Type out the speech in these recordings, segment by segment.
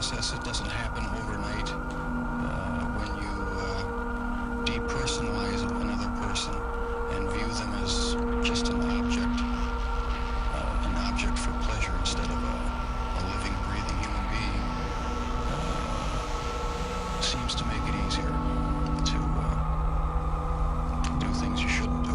process. It doesn't happen overnight. When you depersonalize another person and view them as just an object for pleasure instead of a living, breathing human being, seems to make it easier to do things you shouldn't do.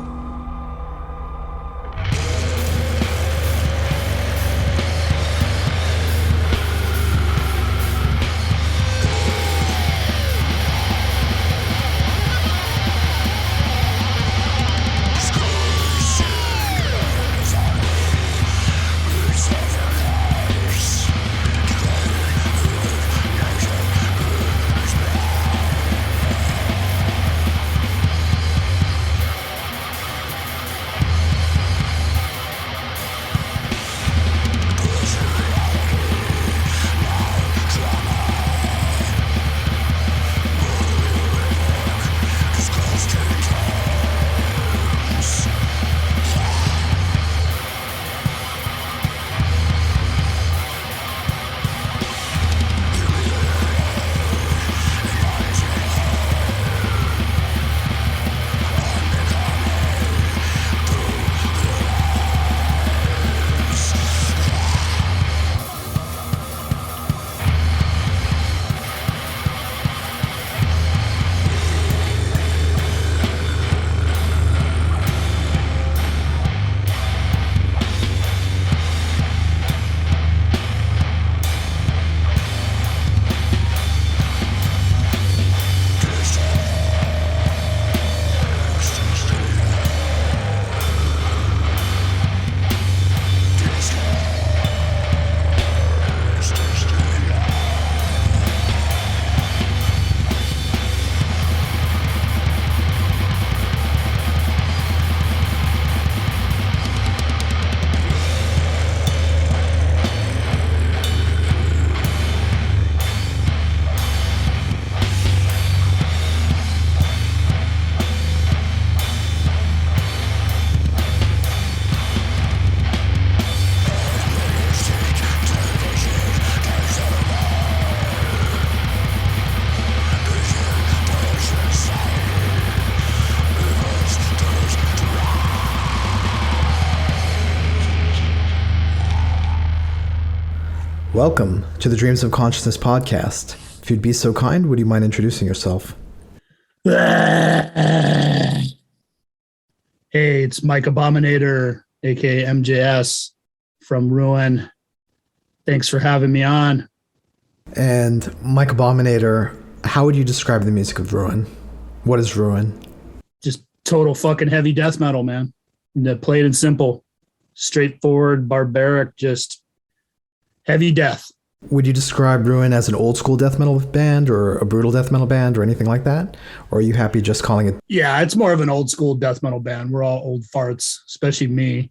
Welcome to the Dreams of Consciousness podcast. If you'd be so kind, would you mind introducing yourself? Hey, it's Mike Abominator, aka MJS from Ruin. Thanks for having me on. And Mike Abominator, how would you describe the music of Ruin? What is Ruin? Just total fucking heavy death metal, man. Plain and simple, straightforward, barbaric, just heavy death. Would you describe Ruin as an old school death metal band or a brutal death metal band or anything like that? Or are you happy just calling it? Yeah, it's more of an old school death metal band. We're all old farts, especially me.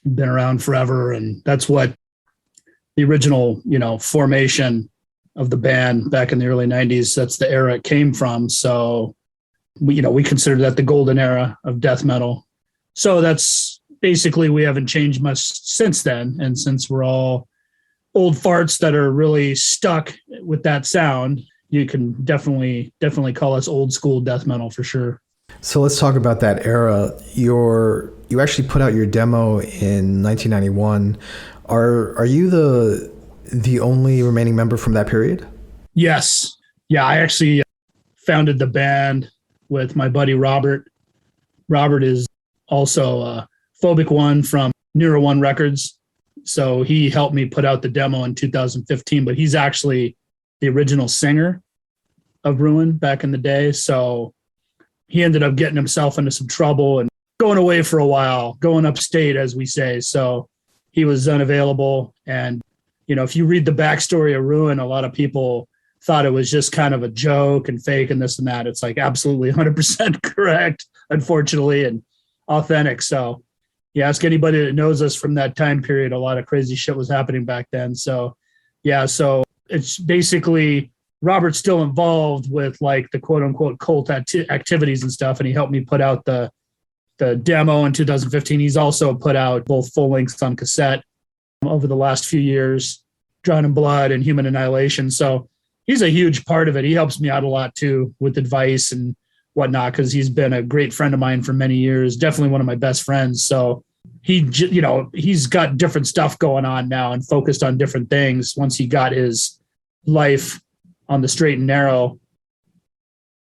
Been around forever, and that's what the original, formation of the band back in the early 90s, that's the era it came from. So, we consider that the golden era of death metal. So that's basically, we haven't changed much since then. And since we're all old farts that are really stuck with that sound, you can definitely call us old school death metal for sure. So let's talk about that era. You actually put out your demo in 1991. Are you the only remaining member from that period? Yes. Yeah, I actually founded the band with my buddy Robert. Robert is also Phobic One from Neuro One Records. So he helped me put out the demo in 2015, but he's actually the original singer of Ruin back in the day. So he ended up getting himself into some trouble and going away for a while, going upstate, as we say. So he was unavailable. And, if you read the backstory of Ruin, a lot of people thought it was just kind of a joke and fake and this and that. It's like absolutely 100% correct, unfortunately, and authentic. So you ask anybody that knows us from that time period, a lot of crazy shit was happening back then. So, yeah, so it's basically Robert's still involved with like the quote unquote cult activities and stuff. And he helped me put out the demo in 2015. He's also put out both full lengths on cassette over the last few years. Drawn in Blood and Human Annihilation. So he's a huge part of it. He helps me out a lot too with advice and whatnot, because he's been a great friend of mine for many years, definitely one of my best friends. So he's got different stuff going on now and focused on different things once he got his life on the straight and narrow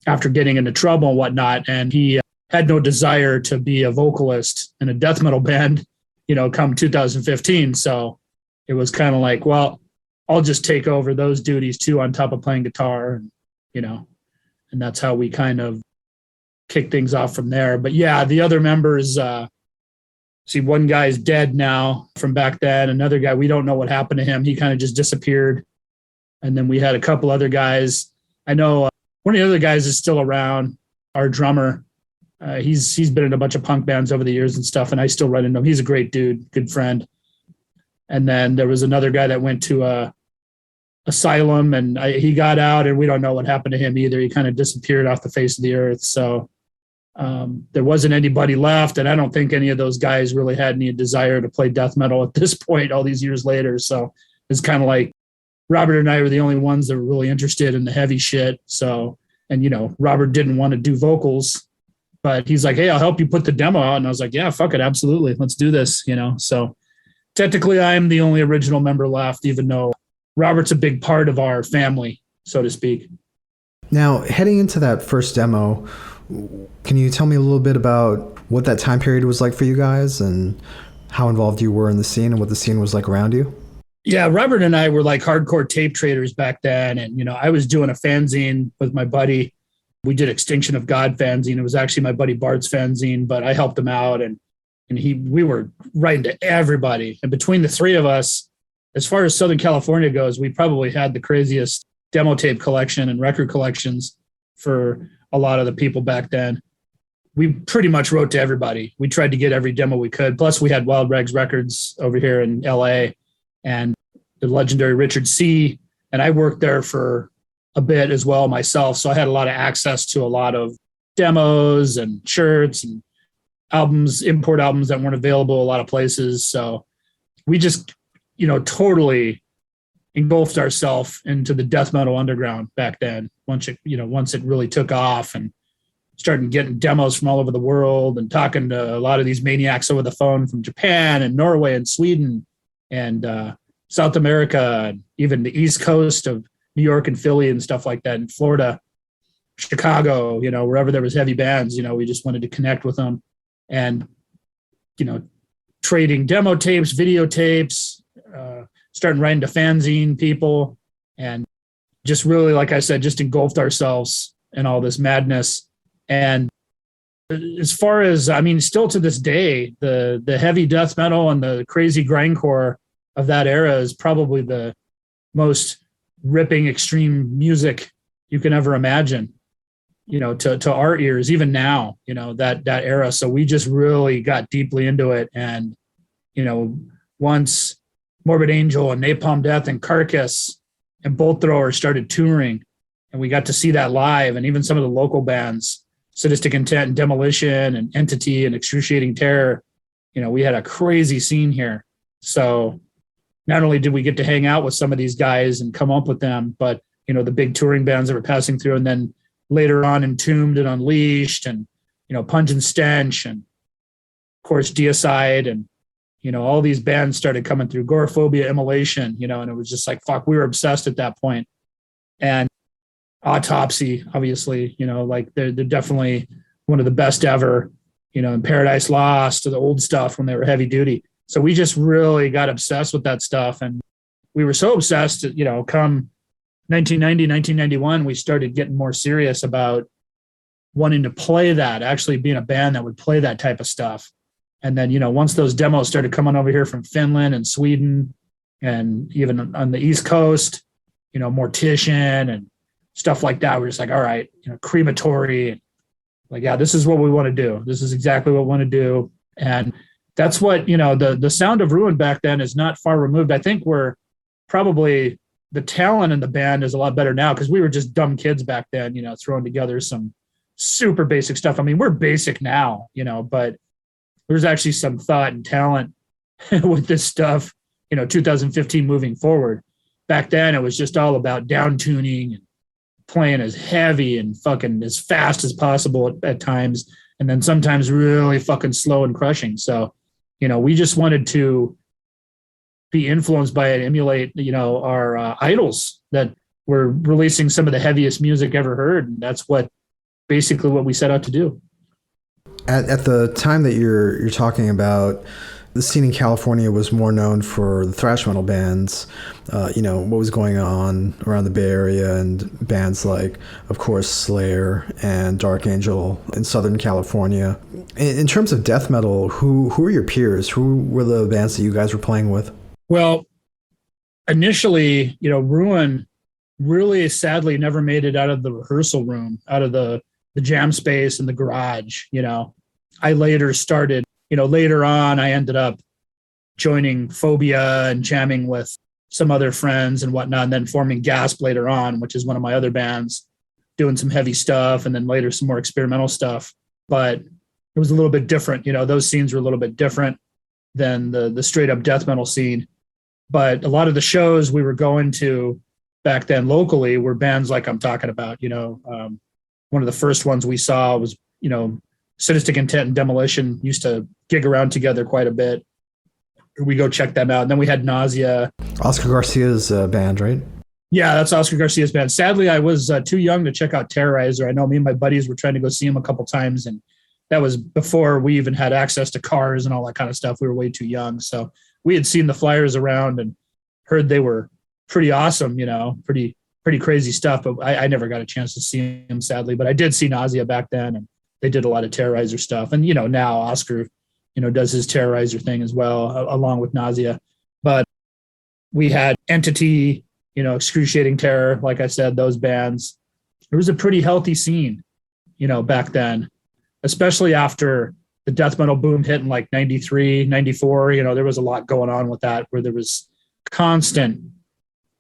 after getting into trouble and whatnot. And he had no desire to be a vocalist in a death metal band, come 2015. So it was kind of like, well, I'll just take over those duties too, on top of playing guitar, and, and that's how we kind of kick things off from there. But yeah, the other members, one guy's dead now from back then. Another guy, we don't know what happened to him. He kind of just disappeared. And then we had a couple other guys. I know one of the other guys is still around, our drummer. He's been in a bunch of punk bands over the years and stuff, and I still run into him. He's a great dude, good friend. And then there was another guy that went to asylum, and he got out, and we don't know what happened to him either. He kind of disappeared off the face of the earth. So there wasn't anybody left, and I don't think any of those guys really had any desire to play death metal at this point, all these years later. So it's kind of like Robert and I were the only ones that were really interested in the heavy shit. So, and Robert didn't want to do vocals, but he's like, hey, I'll help you put the demo out. And I was like, yeah, fuck it, absolutely, let's do this. So technically I'm the only original member left, even though Robert's a big part of our family, so to speak. Now, heading into that first demo, can you tell me a little bit about what that time period was like for you guys and how involved you were in the scene and what the scene was like around you? Yeah, Robert and I were like hardcore tape traders back then. And, I was doing a fanzine with my buddy. We did Extinction of God fanzine. It was actually my buddy Bart's fanzine, but I helped him out. And we were writing to everybody. And between the three of us, as far as Southern California goes, we probably had the craziest demo tape collection and record collections for a lot of the people back then. We pretty much wrote to everybody. We tried to get every demo we could. Plus we had Wild Rags Records over here in LA and the legendary Richard C. And I worked there for a bit as well myself. So I had a lot of access to a lot of demos and shirts and albums, import albums that weren't available a lot of places. So we just, totally engulfed ourselves into the death metal underground back then. Once it really took off and started getting demos from all over the world and talking to a lot of these maniacs over the phone from Japan and Norway and Sweden and South America, and even the East Coast of New York and Philly and stuff like that, in Florida, Chicago, wherever there was heavy bands, we just wanted to connect with them and, trading demo tapes, videotapes, starting writing to fanzine people, and just really, like I said, just engulfed ourselves in all this madness. And as far as, still to this day, the heavy death metal and the crazy grindcore of that era is probably the most ripping extreme music you can ever imagine, to our ears, even now, that era. So we just really got deeply into it. And, once Morbid Angel and Napalm Death and Carcass and Bolt Thrower started touring, and we got to see that live, and even some of the local bands, Sadistic Intent and Demolition and Entity and Excruciating Terror, we had a crazy scene here. So not only did we get to hang out with some of these guys and come up with them, but, the big touring bands that were passing through, and then later on Entombed and Unleashed and, Pungent Stench and, of course, Deicide and, all these bands started coming through, Goraphobia, Immolation, and it was just like, fuck, we were obsessed at that point. And Autopsy, obviously, like they're definitely one of the best ever, and Paradise Lost, to the old stuff when they were heavy duty. So we just really got obsessed with that stuff. And we were so obsessed that, come 1990, 1991, we started getting more serious about wanting to play that, actually being a band that would play that type of stuff. And then, once those demos started coming over here from Finland and Sweden and even on the East Coast, Mortician and stuff like that, we're just like, all right, Crematory, like, yeah, this is what we want to do. This is exactly what we want to do. And that's what, the sound of Ruin back then is not far removed. I think we're probably, the talent in the band is a lot better now, because we were just dumb kids back then, throwing together some super basic stuff. We're basic now, but there's actually some thought and talent with this stuff, 2015 moving forward. back then it was just all about down tuning and playing as heavy and fucking as fast as possible at times. And then sometimes really fucking slow and crushing. So, we just wanted to be influenced by it, emulate, our idols that were releasing some of the heaviest music ever heard. And that's basically what we set out to do. At the time that you're talking about, the scene in California was more known for the thrash metal bands, what was going on around the Bay Area, and bands like, of course, Slayer and Dark Angel in Southern California. In terms of death metal, who are your peers? Who were the bands that you guys were playing with? Well, initially, Ruin really sadly never made it out of the rehearsal room, out of the jam space and the garage. I later started, later on, I ended up joining Phobia and jamming with some other friends and whatnot, and then forming Gasp later on, which is one of my other bands, doing some heavy stuff, and then later some more experimental stuff. But it was a little bit different. Those scenes were a little bit different than the straight up death metal scene. But a lot of the shows we were going to back then locally were bands like I'm talking about. One of the first ones we saw was, Sadistic Intent and Demolition used to gig around together quite a bit. We go check them out. And then we had Nausea. Oscar Garcia's band, right? Yeah, that's Oscar Garcia's band. Sadly, I was too young to check out Terrorizer. I know me and my buddies were trying to go see him a couple times, and that was before we even had access to cars and all that kind of stuff. We were way too young. So we had seen the flyers around and heard they were pretty awesome, pretty crazy stuff. But I never got a chance to see him, sadly. But I did see Nausea back then, and they did a lot of Terrorizer stuff. And, now Oscar, does his Terrorizer thing as well, along with Nausea. But we had Entity, Excruciating Terror, like I said, those bands. It was a pretty healthy scene, back then, especially after the death metal boom hit in like 93, 94. There was a lot going on with that, where there was constant,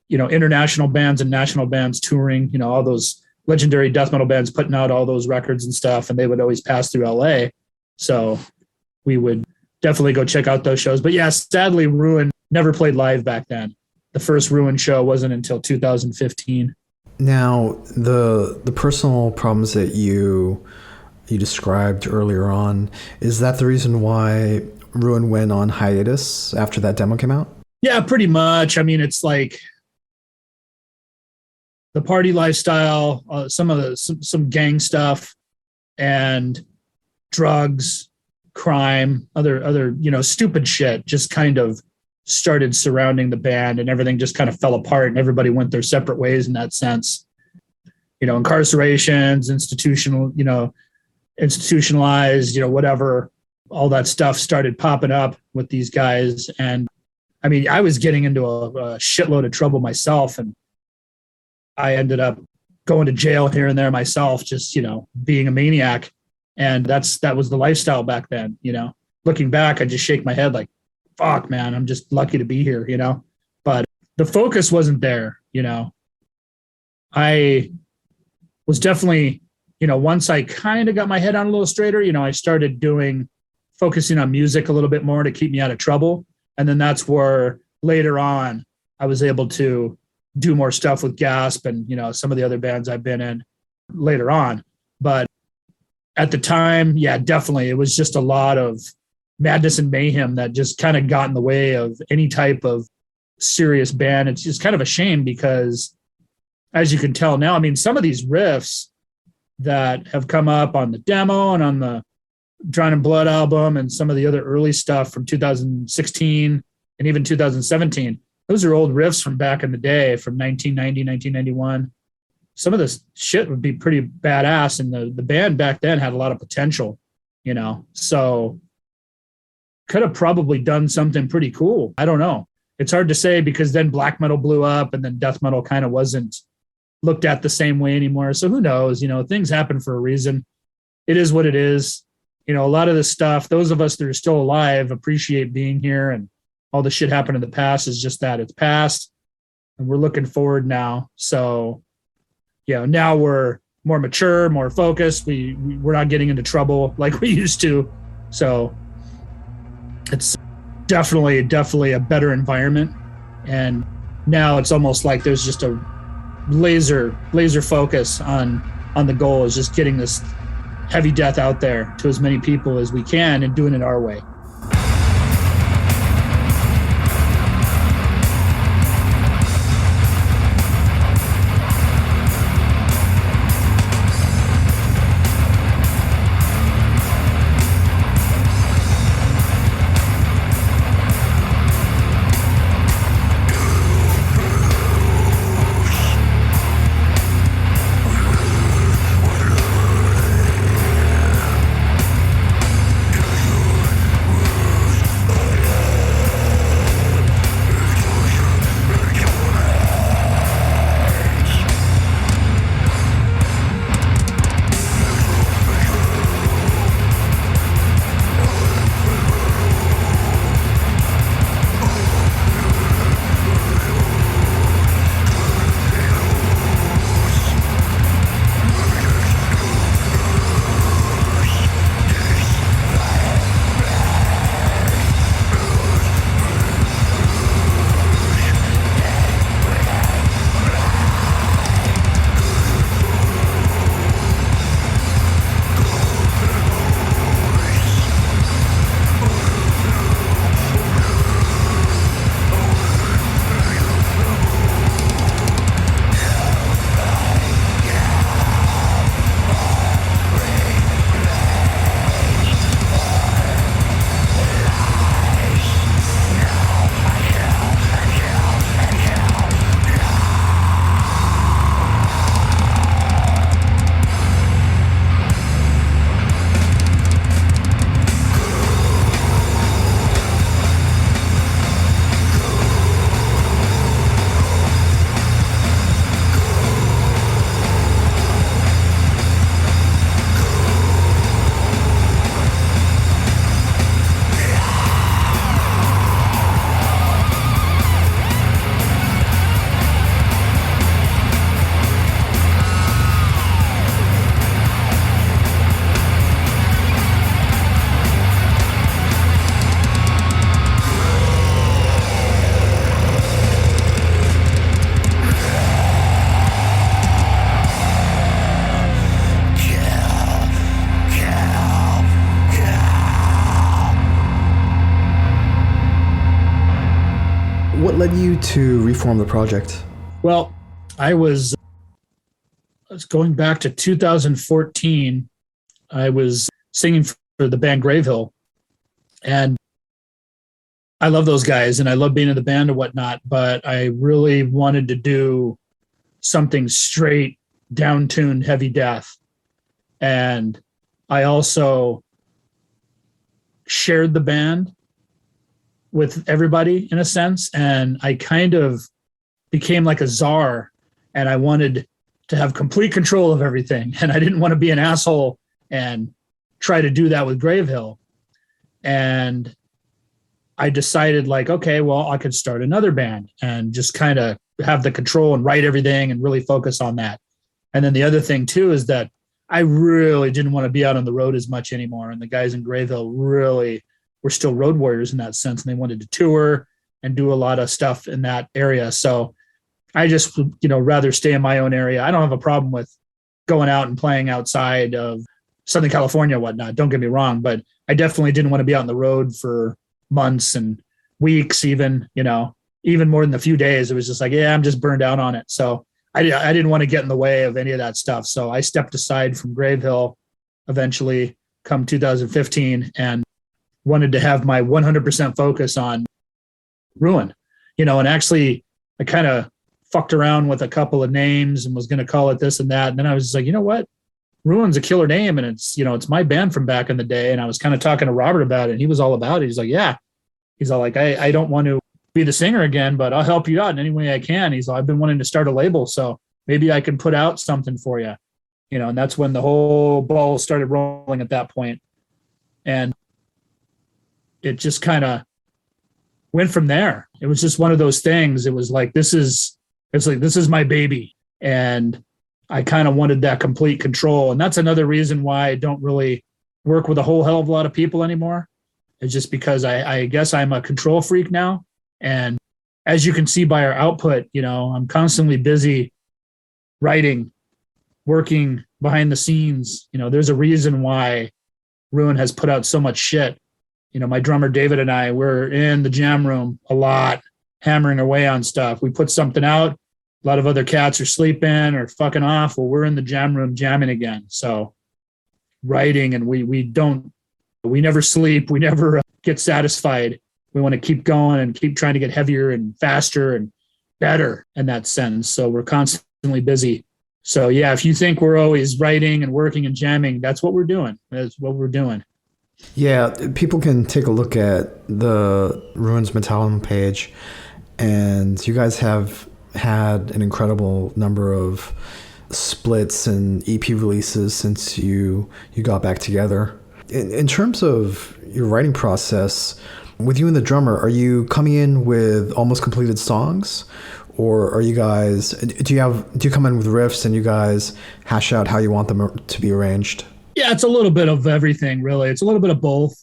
international bands and national bands touring, all those legendary death metal bands putting out all those records and stuff, and they would always pass through LA. So we would definitely go check out those shows. But yeah, sadly, Ruin never played live back then. The first Ruin show wasn't until 2015. Now, the personal problems that you described earlier on, is that the reason why Ruin went on hiatus after that demo came out? Yeah, pretty much. I mean, it's like the party lifestyle, some gang stuff, and drugs, crime, other stupid shit just kind of started surrounding the band, and everything just kind of fell apart, and everybody went their separate ways in that sense. Incarcerations, institutionalized, whatever, all that stuff started popping up with these guys. And I mean, I was getting into a shitload of trouble myself, and I ended up going to jail here and there myself, just, being a maniac. And that was the lifestyle back then. Looking back, I just shake my head like, fuck, man, I'm just lucky to be here, but the focus wasn't there. I was definitely, once I kind of got my head on a little straighter, I started focusing on music a little bit more to keep me out of trouble. And then that's where later on I was able to do more stuff with Gasp and, some of the other bands I've been in later on. But at the time, yeah, definitely. It was just a lot of madness and mayhem that just kind of got in the way of any type of serious band. It's just kind of a shame because, as you can tell now, I mean, some of these riffs that have come up on the demo and on the Drawn in Blood album and some of the other early stuff from 2016 and even 2017, those are old riffs from back in the day, from 1990, 1991. Some of this shit would be pretty badass, and the band back then had a lot of potential, so could have probably done something pretty cool. I don't know. It's hard to say because then black metal blew up, and then death metal kind of wasn't looked at the same way anymore. So who knows? Things happen for a reason. It is what it is. A lot of this stuff, those of us that are still alive appreciate being here, and all the shit happened in the past is just that. It's past, and we're looking forward now. So, now we're more mature, more focused. We're not getting into trouble like we used to. So it's definitely a better environment, and now it's almost like there's just a laser focus on the goal, is just getting this heavy death out there to as many people as we can and doing it our way. What led you to reform the project? Well, I was going back to 2014. I was singing for the band Gravehill, and I love those guys and I love being in the band and whatnot, but I really wanted to do something straight, down-tuned, heavy death. And I also shared the band with everybody in a sense, and I kind of became like a czar, and I wanted to have complete control of everything, and I didn't want to be an asshole and try to do that with Gravehill. And I decided, like, okay, well, I could start another band and just kind of have the control and write everything and really focus on that. And then the other thing too is that I really didn't want to be out on the road as much anymore, and the guys in Gravehill really were still road warriors in that sense, and they wanted to tour and do a lot of stuff in that area. So I just, rather stay in my own area. I don't have a problem with going out and playing outside of Southern California and whatnot. Don't get me wrong, but I definitely didn't want to be out on the road for months and weeks, even more than a few days. It was just like, yeah, I'm just burned out on it. So I didn't want to get in the way of any of that stuff. So I stepped aside from Gravehill eventually come 2015 and wanted to have my 100% focus on Ruin, and actually I kind of fucked around with a couple of names and was going to call it this and that. And then I was just like, you know what? Ruin's a killer name. And it's, it's my band from back in the day. And I was kind of talking to Robert about it, and he was all about it. He's like, yeah. He's all like, I don't want to be the singer again, but I'll help you out in any way I can. He's like, I've been wanting to start a label, so maybe I can put out something for you, and that's when the whole ball started rolling at that point. And it just kind of went from there. It was just one of those things. It was like, this is my baby. And I kind of wanted that complete control. And that's another reason why I don't really work with a whole hell of a lot of people anymore. It's just because I guess I'm a control freak now. And as you can see by our output, I'm constantly busy writing, working behind the scenes. There's a reason why Ruin has put out so much shit. My drummer David and I, we're in the jam room a lot, hammering away on stuff. We put something out, a lot of other cats are sleeping or fucking off. Well, we're in the jam room jamming again. So writing, and we never sleep. We never get satisfied. We want to keep going and keep trying to get heavier and faster and better in that sense. So we're constantly busy. So yeah, if you think we're always writing and working and jamming, that's what we're doing. That's what we're doing. Yeah, people can take a look at the Ruins Metallum page, and you guys have had an incredible number of splits and EP releases since you got back together. In terms of your writing process, with you and the drummer, are you coming in with almost completed songs, or are you guys, do you come in with riffs and you guys hash out how you want them to be arranged? Yeah, it's a little bit of everything, really. It's a little bit of both.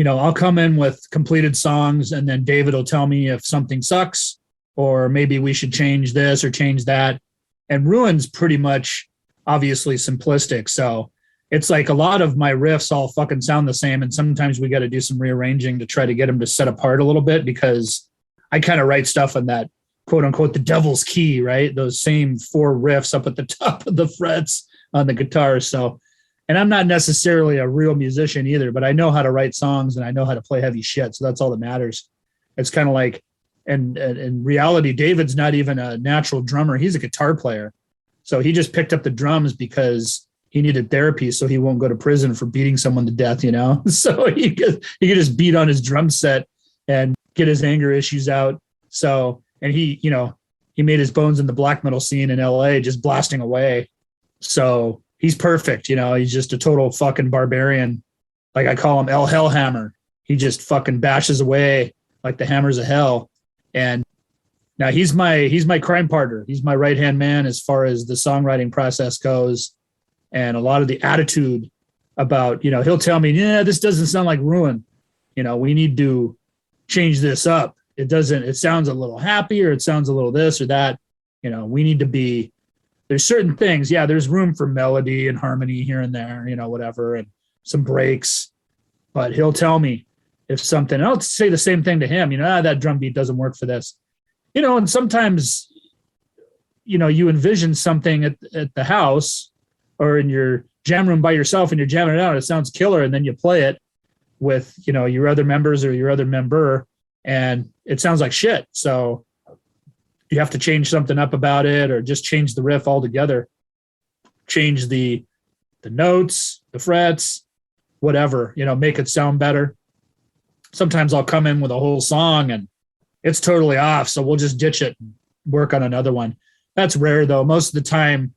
I'll come in with completed songs, and then David will tell me if something sucks, or maybe we should change this or change that. And Ruin's pretty much obviously simplistic. So it's like a lot of my riffs all fucking sound the same. And sometimes we got to do some rearranging to try to get them to set apart a little bit, because I kind of write stuff on that quote unquote, the devil's key, right? Those same 4 riffs up at the top of the frets on the guitar. So, and I'm not necessarily a real musician either, but I know how to write songs and I know how to play heavy shit. So that's all that matters. It's kind of like, and in reality, David's not even a natural drummer. He's a guitar player. So he just picked up the drums because he needed therapy so he won't go to prison for beating someone to death, So he could just beat on his drum set and get his anger issues out. So, and he made his bones in the black metal scene in LA, just blasting away. So he's perfect. He's just a total fucking barbarian. Like I call him El Hellhammer. He just fucking bashes away like the hammers of hell. And now he's my crime partner. He's my right-hand man as far as the songwriting process goes. And a lot of the attitude about, he'll tell me, yeah, this doesn't sound like Ruin. We need to change this up. It sounds a little happy, or it sounds a little this or that. We need to be, there's certain things. Yeah, there's room for melody and harmony here and there, whatever, and some breaks. But he'll tell me if something, and I'll say the same thing to him, that drum beat doesn't work for this. And sometimes, you envision something at the house or in your jam room by yourself and you're jamming it out. It sounds killer. And then you play it with, your other members or your other member, and it sounds like shit. So you have to change something up about it, or just change the riff altogether, change the notes, the frets, whatever, make it sound better. Sometimes I'll come in with a whole song and it's totally off. So we'll just ditch it and work on another one. That's rare though. Most of the time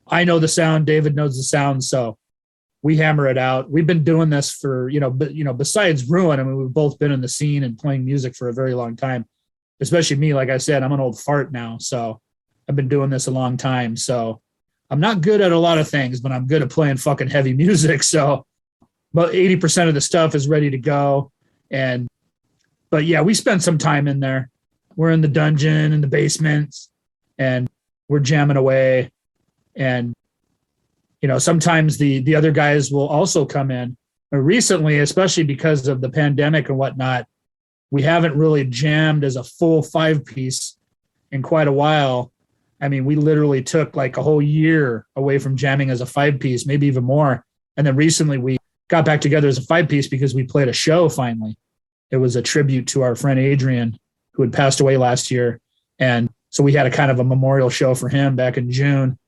I know the sound, David knows the sound. So we hammer it out. We've been doing this for, besides Ruin, I mean, we've both been in the scene and playing music for a very long time, especially me. Like I said, I'm an old fart now. So I've been doing this a long time. So I'm not good at a lot of things, but I'm good at playing fucking heavy music. So about 80% of the stuff is ready to go. But yeah, we spent some time in there. We're in the dungeon, in the basement, and we're jamming away. And, sometimes the other guys will also come in. But recently, especially because of the pandemic and whatnot, we haven't really jammed as a full 5-piece in quite a while. I mean, we literally took like a whole year away from jamming as a 5-piece, maybe even more. And then recently we got back together as a 5-piece because we played a show finally. It was a tribute to our friend Adrian, who had passed away last year. And so we had a kind of a memorial show for him back in June.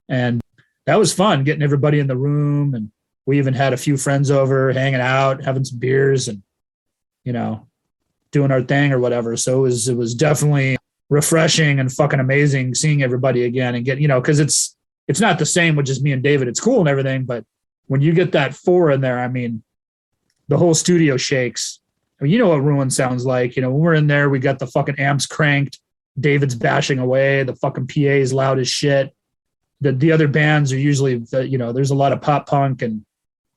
And that was fun, getting everybody in the room. And we even had a few friends over, hanging out, having some beers and, doing our thing or whatever. So it was definitely refreshing and fucking amazing seeing everybody again and get, because it's not the same with just me and David. It's cool and everything. But when you get that 4 in there, I mean, the whole studio shakes. I mean, you know what Ruin sounds like. When we're in there, we got the fucking amps cranked. David's bashing away. The fucking PA is loud as shit. The other bands are usually, there's a lot of pop punk and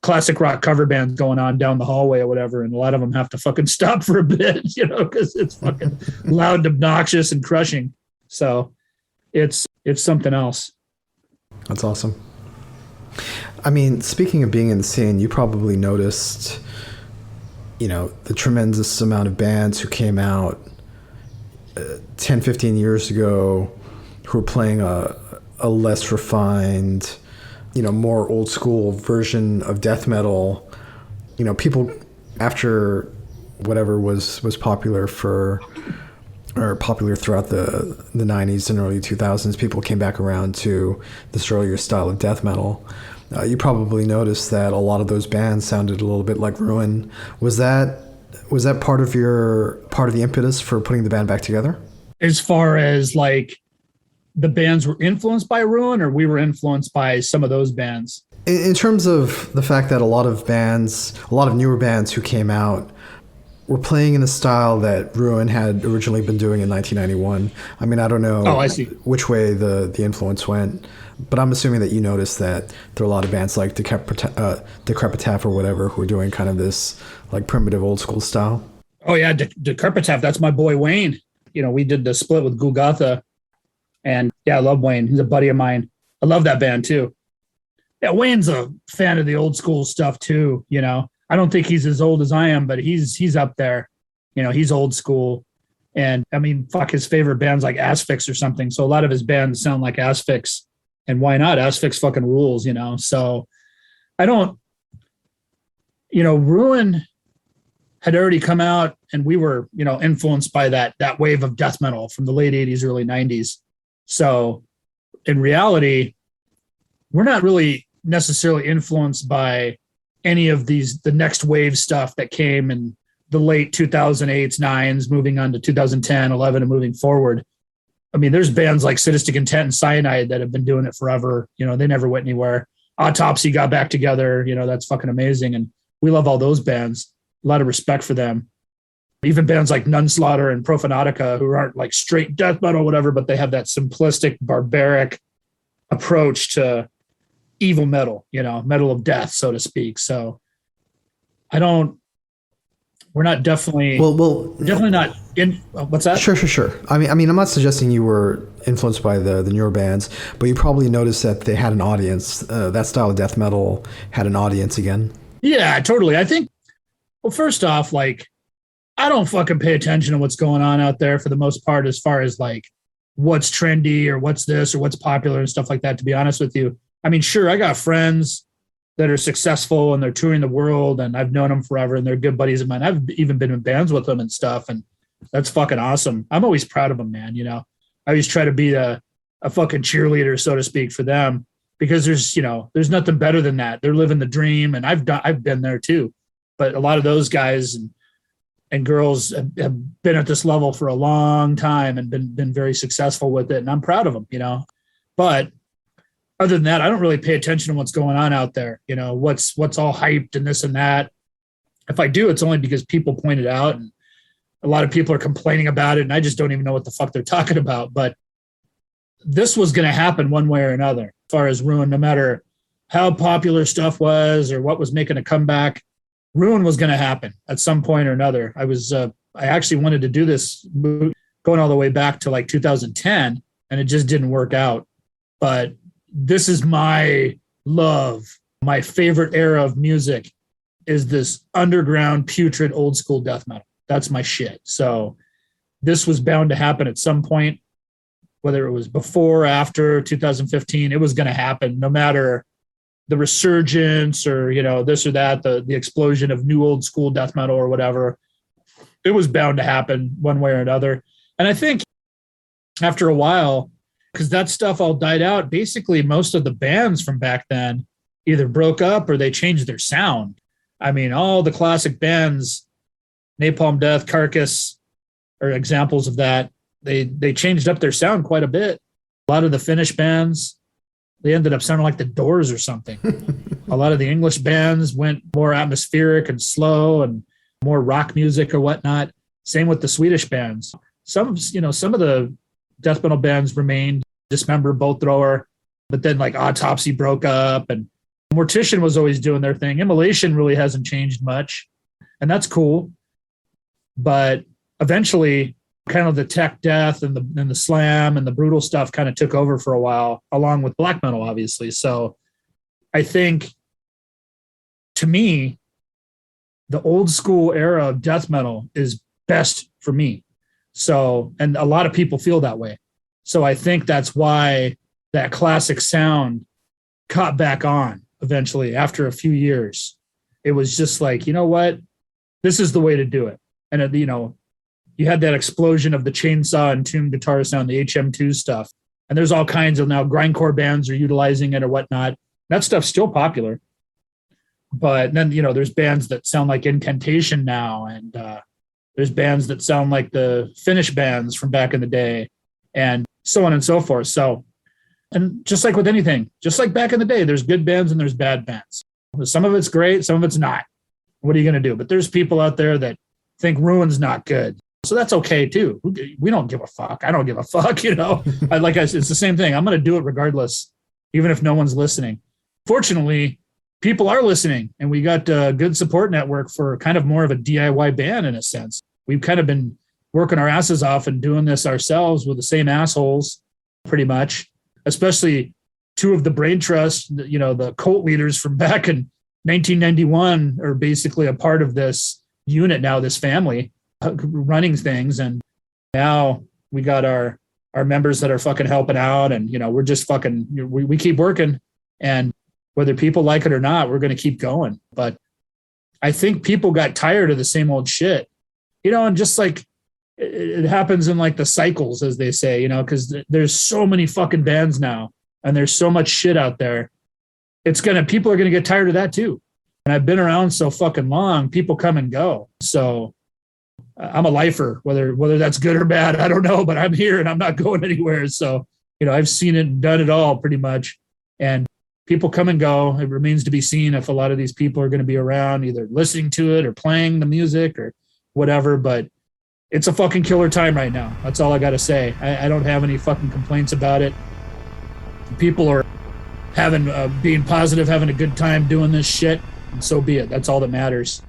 classic rock cover bands going on down the hallway or whatever, and a lot of them have to fucking stop for a bit, because it's fucking loud and obnoxious and crushing. So it's something else. That's awesome. I mean, speaking of being in the scene, you probably noticed, the tremendous amount of bands who came out 10, 15 years ago who were playing a less refined, more old school version of death metal. People after whatever was popular popular throughout the 90s and early 2000s, people came back around to this earlier style of death metal. You probably noticed that a lot of those bands sounded a little bit like Ruin. Was that part of the impetus for putting the band back together? As far as like the bands were influenced by Ruin, or we were influenced by some of those bands? In terms of the fact that a lot of newer bands who came out were playing in a style that Ruin had originally been doing in 1991. I mean, I don't know I see. Which way the influence went, but I'm assuming that you noticed that there are a lot of bands like Decrepitaf or whatever who are doing kind of this like primitive old school style. Oh yeah, Decrepitaf, that's my boy Wayne. We did the split with Golgotha, and yeah, I love Wayne. He's a buddy of mine. I love that band too. Yeah, Wayne's a fan of the old school stuff too, I don't think he's as old as I am, but he's up there. He's old school. And I mean, fuck, his favorite band's like Asphyx or something. So a lot of his bands sound like Asphyx. And why not? Asphyx fucking rules, So I don't, Ruin had already come out, and we were, influenced by that wave of death metal from the late 80s, early 90s. So in reality, we're not really necessarily influenced by any of the next wave stuff that came in the late 2008s, 9s, moving on to 2010, 11, and moving forward. I mean, there's bands like Sadistic Intent and Cyanide that have been doing it forever. They never went anywhere. Autopsy got back together. That's fucking amazing. And we love all those bands. A lot of respect for them. Even bands like Nunslaughter and Profanatica, who aren't like straight death metal or whatever, but they have that simplistic, barbaric approach to evil metal, metal of death, so to speak. So we're not definitely, definitely not in, what's that? Sure. I mean, I'm not suggesting you were influenced by the newer bands, but you probably noticed that they had an audience. That style of death metal had an audience again. Yeah, totally. I think, well, first off, like, I don't fucking pay attention to what's going on out there for the most part, as far as like what's trendy or what's this or what's popular and stuff like that, to be honest with you. I mean, sure, I got friends that are successful and they're touring the world, and I've known them forever and they're good buddies of mine. I've even been in bands with them and stuff, and that's fucking awesome. I'm always proud of them, man. I always try to be a fucking cheerleader, so to speak, for them, because there's nothing better than that. They're living the dream, and I've been there too. But a lot of those guys and girls have been at this level for a long time and been very successful with it, and I'm proud of them, But other than that, I don't really pay attention to what's going on out there. What's all hyped and this and that. If I do, it's only because people point it out, and a lot of people are complaining about it, and I just don't even know what the fuck they're talking about. But this was going to happen one way or another, as far as Ruin, no matter how popular stuff was or what was making a comeback. Ruin was going to happen at some point or another. I actually wanted to do this going all the way back to like 2010, and it just didn't work out. But this is my love. My favorite era of music is this underground, putrid, old school death metal. That's my shit. So this was bound to happen at some point, whether it was before or after 2015, it was going to happen, no matter the resurgence or, this or that, the explosion of new old school death metal or whatever. It was bound to happen one way or another. And I think after a while, because that stuff all died out, basically most of the bands from back then either broke up or they changed their sound. I mean, all the classic bands, Napalm Death, Carcass, are examples of that. They changed up their sound quite a bit. A lot of the Finnish bands, they ended up sounding like the Doors or something. A lot of the English bands went more atmospheric and slow and more rock music or whatnot. Same with the Swedish bands. Some of the death metal bands remained. Dismember, Bolt Thrower, but then like Autopsy broke up, and Mortician was always doing their thing. Immolation really hasn't changed much, and that's cool. But eventually, kind of the tech death and the slam and the brutal stuff kind of took over for a while, along with black metal, obviously. So I think, to me, the old school era of death metal is best for me. So, and a lot of people feel that way. So I think that's why that classic sound caught back on eventually after a few years. It was just like, you know what? This is the way to do it. And, you had that explosion of the chainsaw and tuned guitar sound, the HM2 stuff. And there's all kinds of now grindcore bands are utilizing it or whatnot. That stuff's still popular. But then, there's bands that sound like Incantation now. And there's bands that sound like the Finnish bands from back in the day and so on and so forth. So, and just like with anything, just like back in the day, there's good bands and there's bad bands. Some of it's great, some of it's not. What are you going to do? But there's people out there that think Ruin's not good. So that's okay too. We don't give a fuck. I don't give a fuck, Like I said, it's the same thing. I'm going to do it regardless, even if no one's listening. Fortunately, people are listening, and we got a good support network for kind of more of a DIY band in a sense. We've kind of been working our asses off and doing this ourselves with the same assholes, pretty much, especially two of the brain trust, the cult leaders from back in 1991 are basically a part of this unit now, this family running things. And now we got our members that are fucking helping out, and, we're just fucking, we keep working, and whether people like it or not, we're going to keep going. But I think people got tired of the same old shit, and just like it happens in like the cycles, as they say, because there's so many fucking bands now and there's so much shit out there. People are going to get tired of that too. And I've been around so fucking long, people come and go. So I'm a lifer, whether that's good or bad, I don't know, but I'm here and I'm not going anywhere. So, I've seen it and done it all pretty much. And people come and go. It remains to be seen if a lot of these people are going to be around, either listening to it or playing the music or whatever. But it's a fucking killer time right now. That's all I got to say. I don't have any fucking complaints about it. People are being positive, having a good time doing this shit. And so be it. That's all that matters.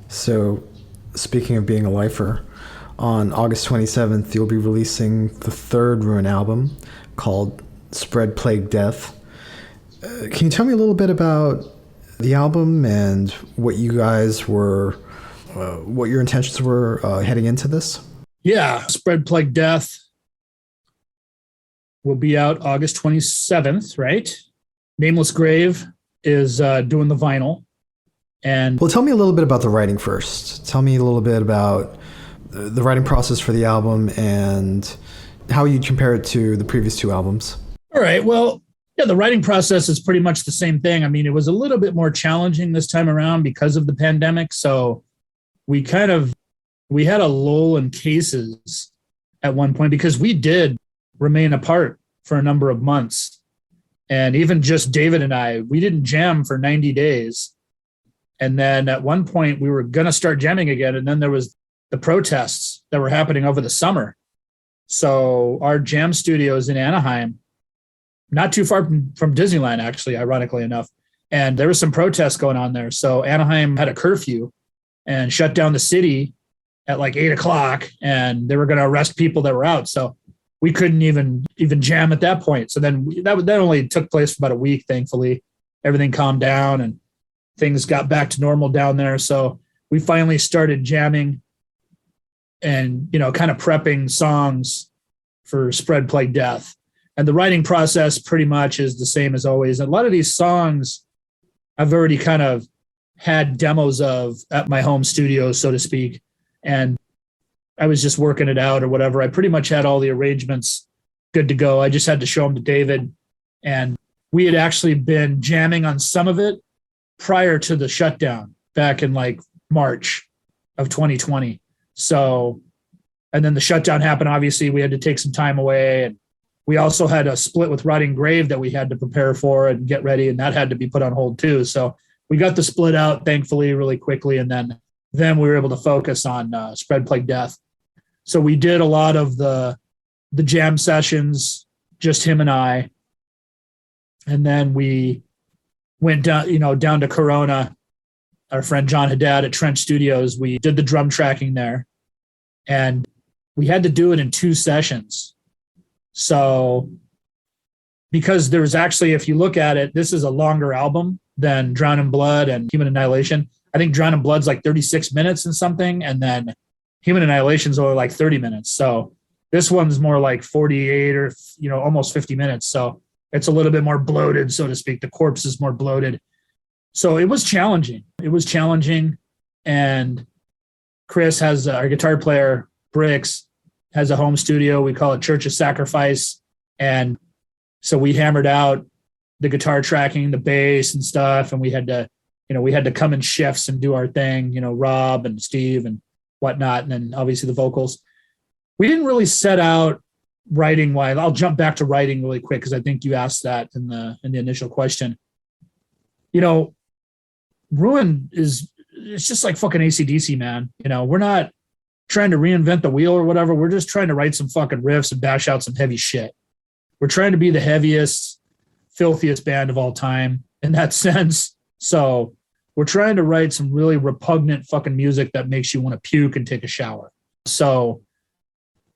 So, speaking of being a lifer, on August 27th, you'll be releasing the third Ruin album called Spread Plague Death. Can you tell me a little bit about the album and what you guys were, what your intentions were heading into this? Yeah, Spread Plague Death will be out August 27th, right? Nameless Grave is doing the vinyl. And well, tell me a little bit about the writing first. Tell me a little bit about the writing process for the album and how you'd compare it to the previous two albums. All right. Well, yeah, the writing process is pretty much the same thing. I mean, it was a little bit more challenging this time around because of the pandemic. So we had a lull in cases at one point because we did remain apart for a number of months. And even just David and I, we didn't jam for 90 days. And then at one point we were going to start jamming again. And then there was the protests that were happening over the summer. So our jam studios in Anaheim, not too far from Disneyland, actually, ironically enough. And there was some protests going on there. So Anaheim had a curfew and shut down the city at like 8:00, and they were going to arrest people that were out. So we couldn't even jam at that point. So then that only took place for about a week, thankfully. Everything calmed down and things got back to normal down there. So we finally started jamming and, kind of prepping songs for Spread Plague Death. And the writing process pretty much is the same as always. And a lot of these songs I've already kind of had demos of at my home studio, so to speak. And I was just working it out or whatever. I pretty much had all the arrangements good to go. I just had to show them to David. And we had actually been jamming on some of it prior to the shutdown back in like March of 2020. So, and then the shutdown happened. Obviously, we had to take some time away. And we also had a split with Rotting Grave that we had to prepare for and get ready. And that had to be put on hold too. So we got the split out, thankfully, really quickly. And then we were able to focus on Spread Plague Death. So we did a lot of the jam sessions, just him and I. And then we went down to Corona. Our friend John Haddad at Trench Studios, we did the drum tracking there. And we had to do it in 2 sessions. So because there's actually, if you look at it, this is a longer album than Drown in Blood and Human Annihilation. I think Drown in Blood's like 36 minutes and something. And then Human Annihilation's only like 30 minutes. So this one's more like 48 or, almost 50 minutes. So it's a little bit more bloated, so to speak. The corpse is more bloated. So it was challenging. And Chris has our guitar player, Bricks, has a home studio. We call it Church of Sacrifice. And so we hammered out the guitar tracking, the bass and stuff. And we had to come in shifts and do our thing, Rob and Steve and whatnot. And then obviously the vocals. We didn't really set out writing wise. I'll jump back to writing really quick because I think you asked that in the initial question. Ruin it's just like fucking AC/DC, man. We're not trying to reinvent the wheel or whatever. We're just trying to write some fucking riffs and bash out some heavy shit. We're trying to be the heaviest, filthiest band of all time in that sense. So we're trying to write some really repugnant fucking music that makes you want to puke and take a shower. So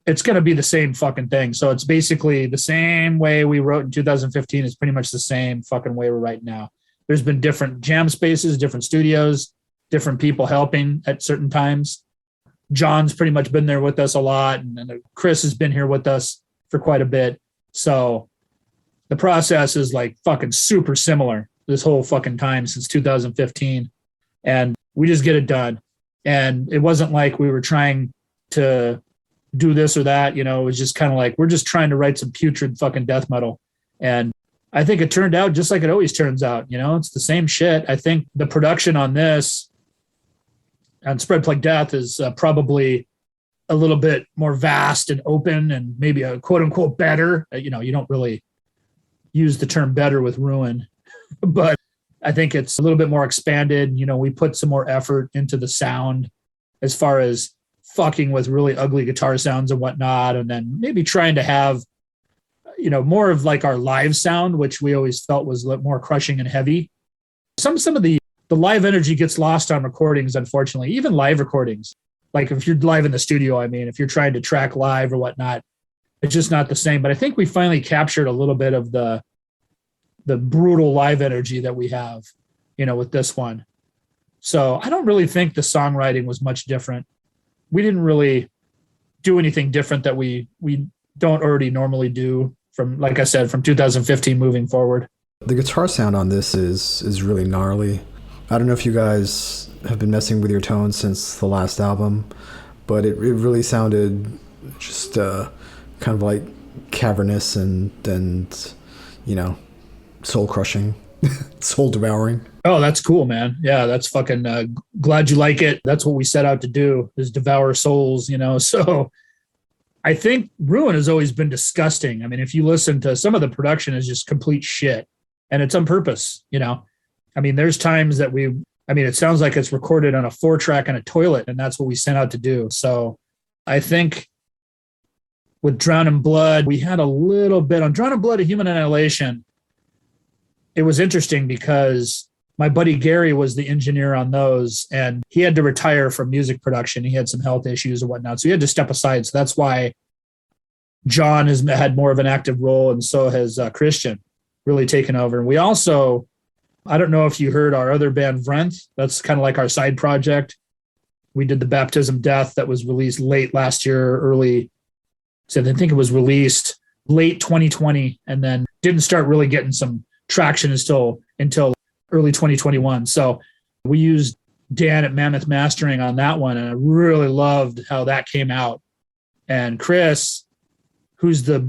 it's going to be the same fucking thing. So it's basically the same way we wrote in 2015 is pretty much the same fucking way we're writing now. There's been different jam spaces, different studios, different people helping at certain times. John's pretty much been there with us a lot. And Chris has been here with us for quite a bit. So the process is like fucking super similar this whole fucking time since 2015. And we just get it done. And it wasn't like we were trying to do this or that, it was just kind of like, we're just trying to write some putrid fucking death metal. And I think it turned out just like it always turns out, it's the same shit. I think the production on this and Spread Plague Death is probably a little bit more vast and open and maybe a quote unquote better, you don't really use the term better with Ruin, but I think it's a little bit more expanded. We put some more effort into the sound as far as fucking with really ugly guitar sounds and whatnot. And then maybe trying to have, more of like our live sound, which we always felt was a little more crushing and heavy. Some of the the live energy gets lost on recordings, unfortunately, even live recordings. Like if you're live in the studio, I mean, if you're trying to track live or whatnot, it's just not the same. But I think we finally captured a little bit of the brutal live energy that we have, with this one. So I don't really think the songwriting was much different. We didn't really do anything different that we don't already normally do from, like I said, from 2015 moving forward. The guitar sound on this is really gnarly. I don't know if you guys have been messing with your tones since the last album, but it really sounded just kind of like cavernous and soul crushing, soul devouring. Oh, that's cool, man. Yeah, that's fucking glad you like it. That's what we set out to do, is devour souls, So I think Ruin has always been disgusting. I mean, if you listen to some of the production is just complete shit, and it's on purpose, I mean, there's times that it sounds like it's recorded on a 4-track in a toilet, and that's what we sent out to do. So I think with Drown in Blood, we had a little bit on Drown in Blood and Human Annihilation. It was interesting because my buddy Gary was the engineer on those, and he had to retire from music production. He had some health issues and whatnot, so he had to step aside. So that's why John has had more of an active role, and so has Christian really taken over. And we also, I don't know if you heard our other band, Vrenth. That's kind of like our side project. We did the Baptism Death that was released late last year, so I think it was released late 2020, and then didn't start really getting some traction until early 2021. So we used Dan at Mammoth Mastering on that one, and I really loved how that came out. And Chris, who's the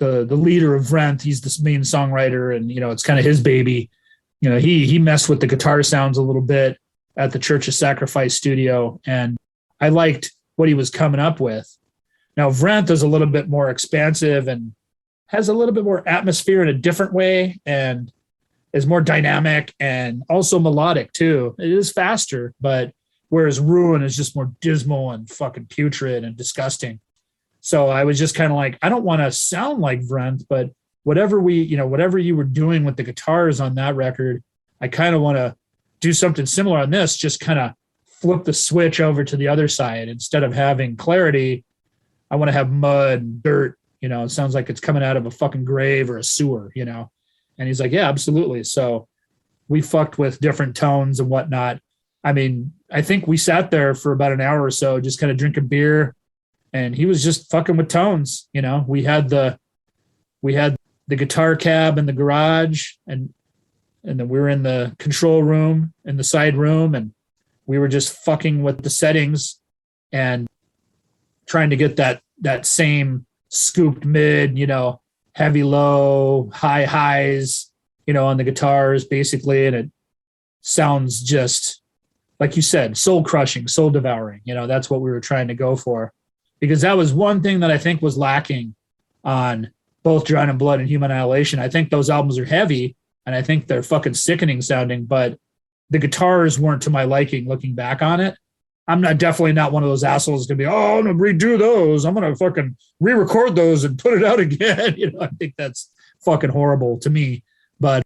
leader of Vrenth, he's the main songwriter, and it's kind of his baby. He messed with the guitar sounds a little bit at the Church of Sacrifice studio, and I liked what he was coming up with. Now Vrenth is a little bit more expansive and has a little bit more atmosphere in a different way, and is more dynamic and also melodic too. It is faster, but whereas Ruin is just more dismal and fucking putrid and disgusting. So I was just kind of like, I don't want to sound like Vrenth, but whatever you were doing with the guitars on that record, I kind of want to do something similar on this, just kind of flip the switch over to the other side. Instead of having clarity, I want to have mud and dirt. It sounds like it's coming out of a fucking grave or a sewer, And he's like, yeah, absolutely. So we fucked with different tones and whatnot. I mean, I think we sat there for about an hour or so, just kind of drinking beer, and he was just fucking with tones. We had the guitar cab in the garage, and then we were in the control room in the side room, and we were just fucking with the settings and trying to get that same scooped mid, heavy low, high highs, on the guitars basically. And it sounds just like you said, soul crushing, soul devouring. That's what we were trying to go for, because that was one thing that I think was lacking on both Drown in Blood and Human Annihilation. I think those albums are heavy, and I think they're fucking sickening sounding, but the guitars weren't to my liking looking back on it. I'm definitely not one of those assholes going to be, I'm going to redo those. I'm going to fucking re-record those and put it out again. I think that's fucking horrible to me, but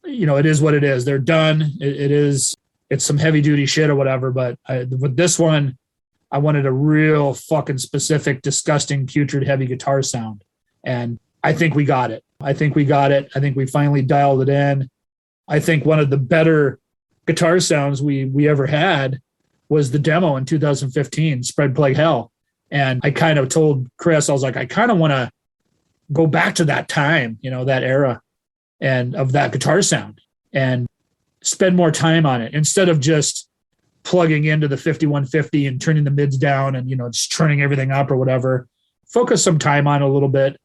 it is what it is. They're done. It's some heavy duty shit or whatever. But with this one, I wanted a real fucking specific, disgusting, putrid, heavy guitar sound. And I think we got it. I think we finally dialed it in. I think one of the better guitar sounds we ever had was the demo in 2015, Spread Plague Hell. And I kind of told Chris, I was like, I kind of want to go back to that time, that era and of that guitar sound, and spend more time on it instead of just plugging into the 5150 and turning the mids down and, just turning everything up or whatever. Focus some time on it a little bit.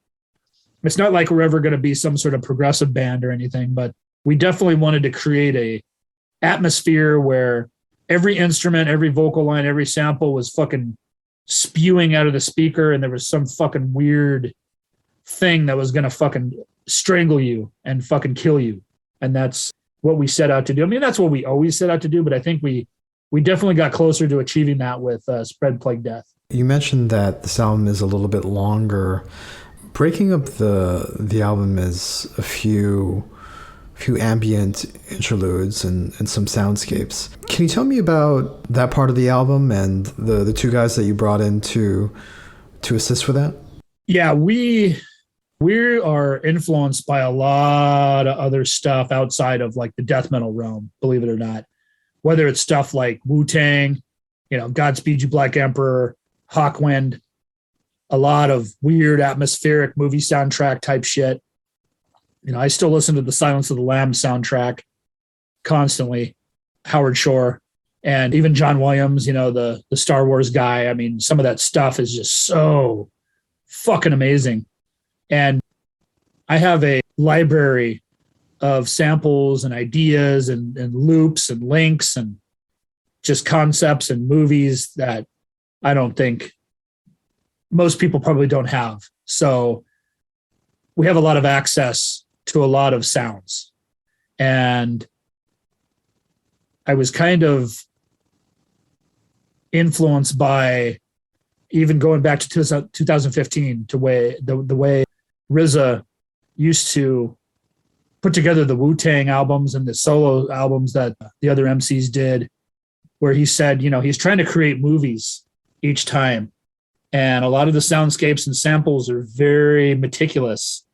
It's not like we're ever going to be some sort of progressive band or anything, but we definitely wanted to create a atmosphere where every instrument, every vocal line, every sample was fucking spewing out of the speaker, and there was some fucking weird thing that was going to fucking strangle you and fucking kill you. And that's what we set out to do. I mean, that's what we always set out to do, but I think we definitely got closer to achieving that with Spread Plague Death. You mentioned that this album is a little bit longer. Breaking up the album is a few few ambient interludes and some soundscapes. Can you tell me about that part of the album and the two guys that you brought in to assist with that? Yeah, we are influenced by a lot of other stuff outside of like the death metal realm, believe it or not. Whether it's stuff like Wu-Tang, Godspeed You Black Emperor, Hawkwind, a lot of weird atmospheric movie soundtrack type shit. I still listen to the Silence of the Lambs soundtrack constantly, Howard Shore, and even John Williams, the Star Wars guy. I mean, some of that stuff is just so fucking amazing. And I have a library of samples and ideas and loops and links and just concepts and movies that I don't think most people probably don't have. So we have a lot of access to a lot of sounds. And I was kind of influenced by even going back to 2015 to the way RZA used to put together the Wu-Tang albums and the solo albums that the other MCs did, where he said, he's trying to create movies each time. And a lot of the soundscapes and samples are very meticulous.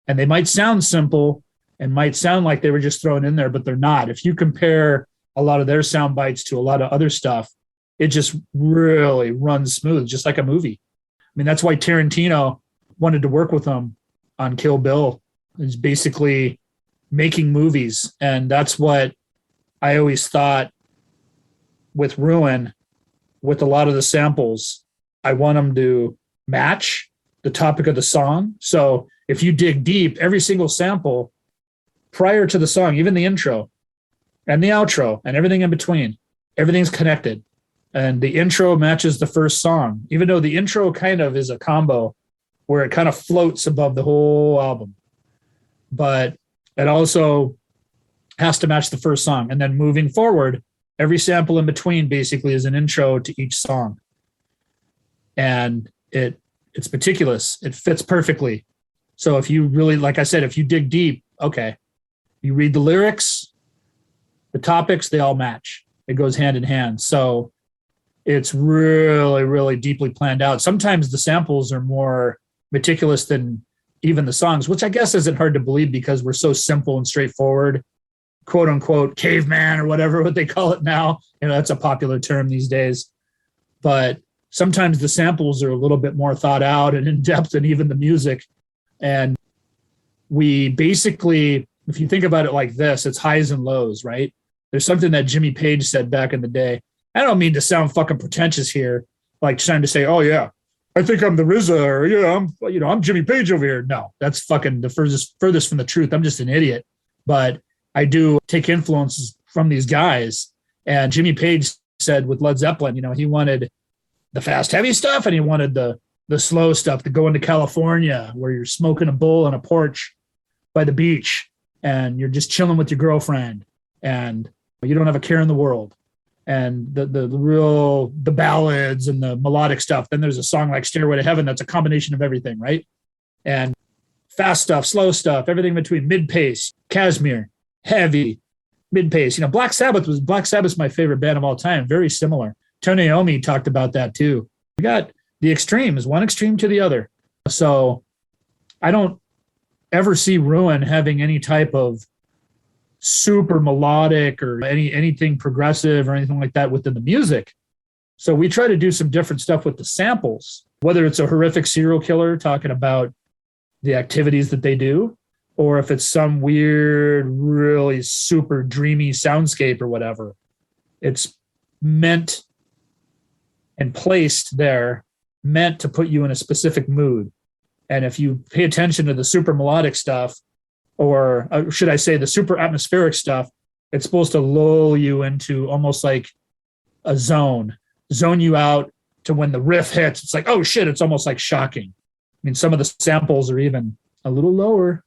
And they might sound simple and might sound like they were just thrown in there, but they're not. If you compare a lot of their sound bites to a lot of other stuff, it just really runs smooth, just like a movie. I mean, that's why Tarantino wanted to work with him on Kill Bill, is basically making movies. And that's what I always thought with Ruin, with a lot of the samples, I want them to match the topic of the song. So if you dig deep, every single sample prior to the song, even the intro and the outro and everything in between, everything's connected. And the intro matches the first song, even though the intro kind of is a combo where it kind of floats above the whole album. But it also has to match the first song. And then moving forward, every sample in between basically is an intro to each song. And it's meticulous. It fits perfectly. So if you really, like I said, if you dig deep, okay, you read the lyrics, the topics, they all match. It goes hand in hand. So it's really, really deeply planned out. Sometimes the samples are more meticulous than even the songs, which I guess isn't hard to believe because we're so simple and straightforward, quote unquote, caveman or whatever, what they call it now. That's a popular term these days. But sometimes the samples are a little bit more thought out and in depth than even the music. And we basically, if you think about it like this, it's highs and lows, right? There's something that Jimmy Page said back in the day. I don't mean to sound fucking pretentious here, like trying to say, oh yeah, I think I'm the RZA, or I'm Jimmy Page over here. No, that's fucking the furthest from the truth. I'm just an idiot. But I do take influences from these guys. And Jimmy Page said with Led Zeppelin, he wanted the fast, heavy stuff, and he wanted the slow stuff to go into California where you're smoking a bowl on a porch by the beach and you're just chilling with your girlfriend and you don't have a care in the world. And the ballads and the melodic stuff. Then there's a song like Stairway to Heaven that's a combination of everything, right? And fast stuff, slow stuff, everything between, mid-pace, Kashmir, heavy, mid-pace. Black Sabbath's my favorite band of all time. Very similar. Tony Iommi talked about that too. We got the extremes, one extreme to the other. So I don't ever see Ruin having any type of super melodic or anything progressive or anything like that within the music. So we try to do some different stuff with the samples, whether it's a horrific serial killer talking about the activities that they do, or if it's some weird, really super dreamy soundscape or whatever. It's meant and placed there, meant to put you in a specific mood. And if you pay attention to the super melodic stuff, or should I say the super atmospheric stuff, it's supposed to lull you into almost like a zone you out to when the riff hits. It's like, oh shit, it's almost like shocking. I mean, some of the samples are even a little lower.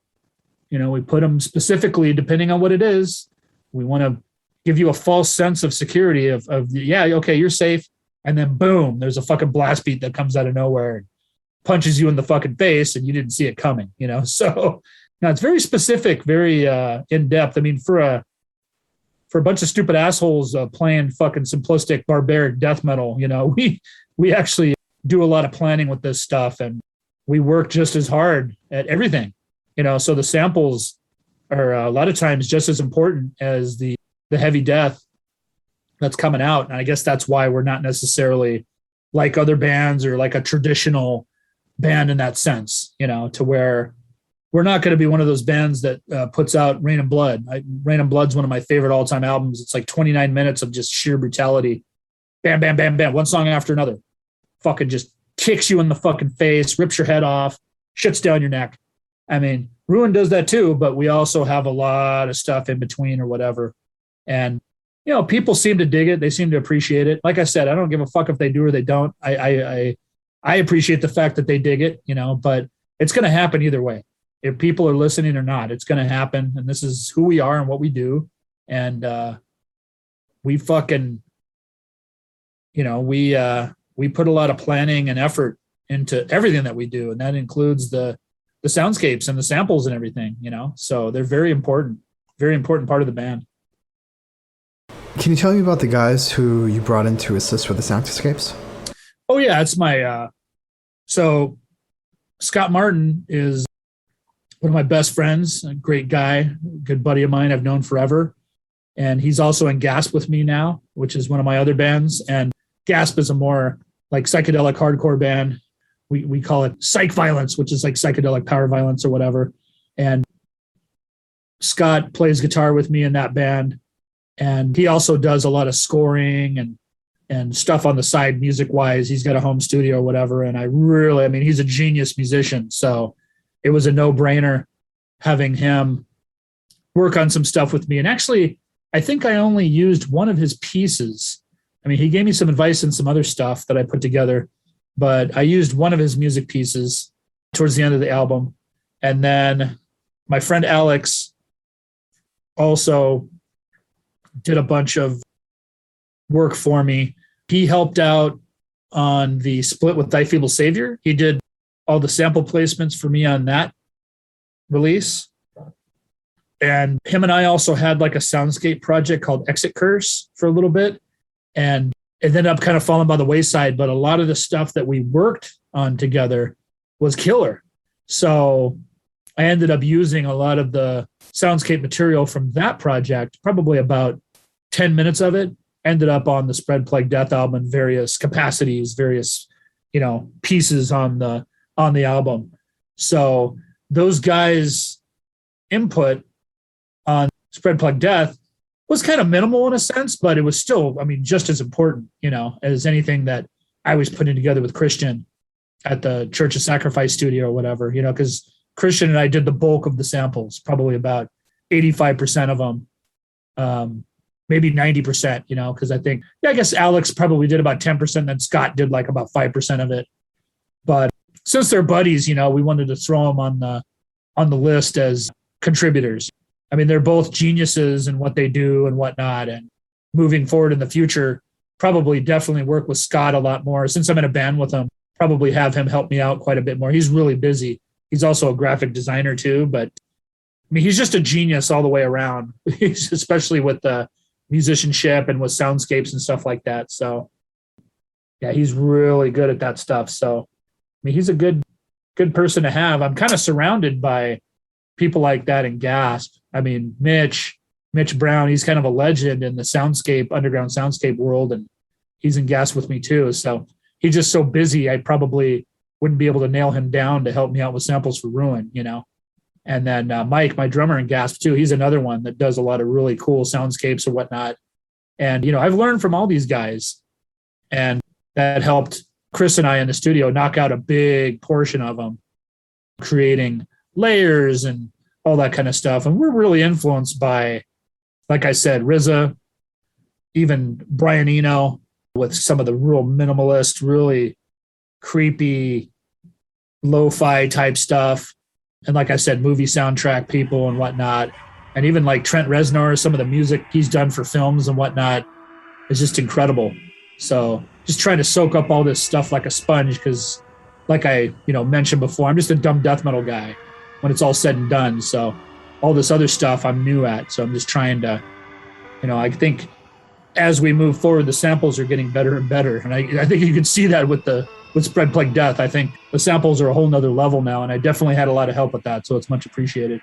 We put them specifically depending on what it is. We want to give you a false sense of security of yeah, okay, you're safe. And then boom, there's a fucking blast beat that comes out of nowhere and punches you in the fucking face and you didn't see it coming, So Now it's very specific, very in depth. I mean, for a bunch of stupid assholes playing fucking simplistic barbaric death metal, we actually do a lot of planning with this stuff, and we work just as hard at everything. So the samples are a lot of times just as important as the heavy death that's coming out. And I guess that's why we're not necessarily like other bands or like a traditional band in that sense, to where we're not going to be one of those bands that puts out Rain and Blood. Rain and Blood's one of my favorite all-time albums. It's like 29 minutes of just sheer brutality. Bam, bam, bam, bam. One song after another. Fucking just kicks you in the fucking face, rips your head off, shits down your neck. I mean, Ruin does that too, but we also have a lot of stuff in between or whatever. And, people seem to dig it. They seem to appreciate it. Like I said, I don't give a fuck if they do or they don't. I appreciate the fact that they dig it, but it's going to happen either way. If people are listening or not, it's going to happen. And this is who we are and what we do. And we fucking, we put a lot of planning and effort into everything that we do. And that includes the soundscapes and the samples and everything, so they're very important part of the band. Can you tell me about the guys who you brought in to assist with the soundscapes? Oh yeah. It's my, so Scott Martin is one of my best friends, a great guy, good buddy of mine I've known forever. And he's also in Gasp with me now, which is one of my other bands. And Gasp is a more like psychedelic hardcore band. We call it psych violence, which is like psychedelic power violence or whatever. And Scott plays guitar with me in that band. And he also does a lot of scoring and stuff on the side music wise. He's got a home studio or whatever. And he's a genius musician. So it was a no-brainer having him work on some stuff with me. And actually, I think I only used one of his pieces. I mean, he gave me some advice and some other stuff that I put together, but I used one of his music pieces towards the end of the album. And then my friend Alex also did a bunch of work for me. He helped out on the split with Thy Feeble Savior. He did all the sample placements for me on that release. And him and I also had like a soundscape project called Exit Curse for a little bit. And it ended up kind of falling by the wayside, but a lot of the stuff that we worked on together was killer. So I ended up using a lot of the soundscape material from that project, probably about 10 minutes of it, ended up on the Spread Plague Death album in various capacities, various, pieces on the album. So those guys' input on Spread Plague Death was kind of minimal in a sense, but it was still, just as important, as anything that I was putting together with Christian at the Church of Sacrifice studio or whatever, because Christian and I did the bulk of the samples, probably about 85% of them, maybe 90%, because I guess Alex probably did about 10%, then Scott did like about 5% of it. But since they're buddies, we wanted to throw them on the list as contributors. They're both geniuses in what they do and whatnot. And moving forward in the future, probably definitely work with Scott a lot more. Since I'm in a band with him, probably have him help me out quite a bit more. He's really busy. He's also a graphic designer too, but he's just a genius all the way around, especially with the musicianship and with soundscapes and stuff like that. So yeah, he's really good at that stuff. So, he's a good person to have. I'm kind of surrounded by people like that in Gasp. Mitch Brown, he's kind of a legend in the underground soundscape world, and he's in Gasp with me too. So he's just so busy, I probably wouldn't be able to nail him down to help me out with samples for Ruin, And then Mike, my drummer in Gasp too, he's another one that does a lot of really cool soundscapes or whatnot. And, I've learned from all these guys, and that helped Chris and I in the studio knock out a big portion of them, creating layers and all that kind of stuff. And we're really influenced by, like I said, RZA, even Brian Eno, with some of the real minimalist, really creepy, lo-fi type stuff. And like I said, movie soundtrack people and whatnot. And even like Trent Reznor, some of the music he's done for films and whatnot is just incredible. So just trying to soak up all this stuff like a sponge, because like I mentioned before, I'm just a dumb death metal guy. when it's all said and done. So all this other stuff I'm new at. So I'm just trying to, I think as we move forward, the samples are getting better and better. And I think you can see that with Spread Plague Death. I think the samples are a whole nother level now. And I definitely had a lot of help with that. So it's much appreciated.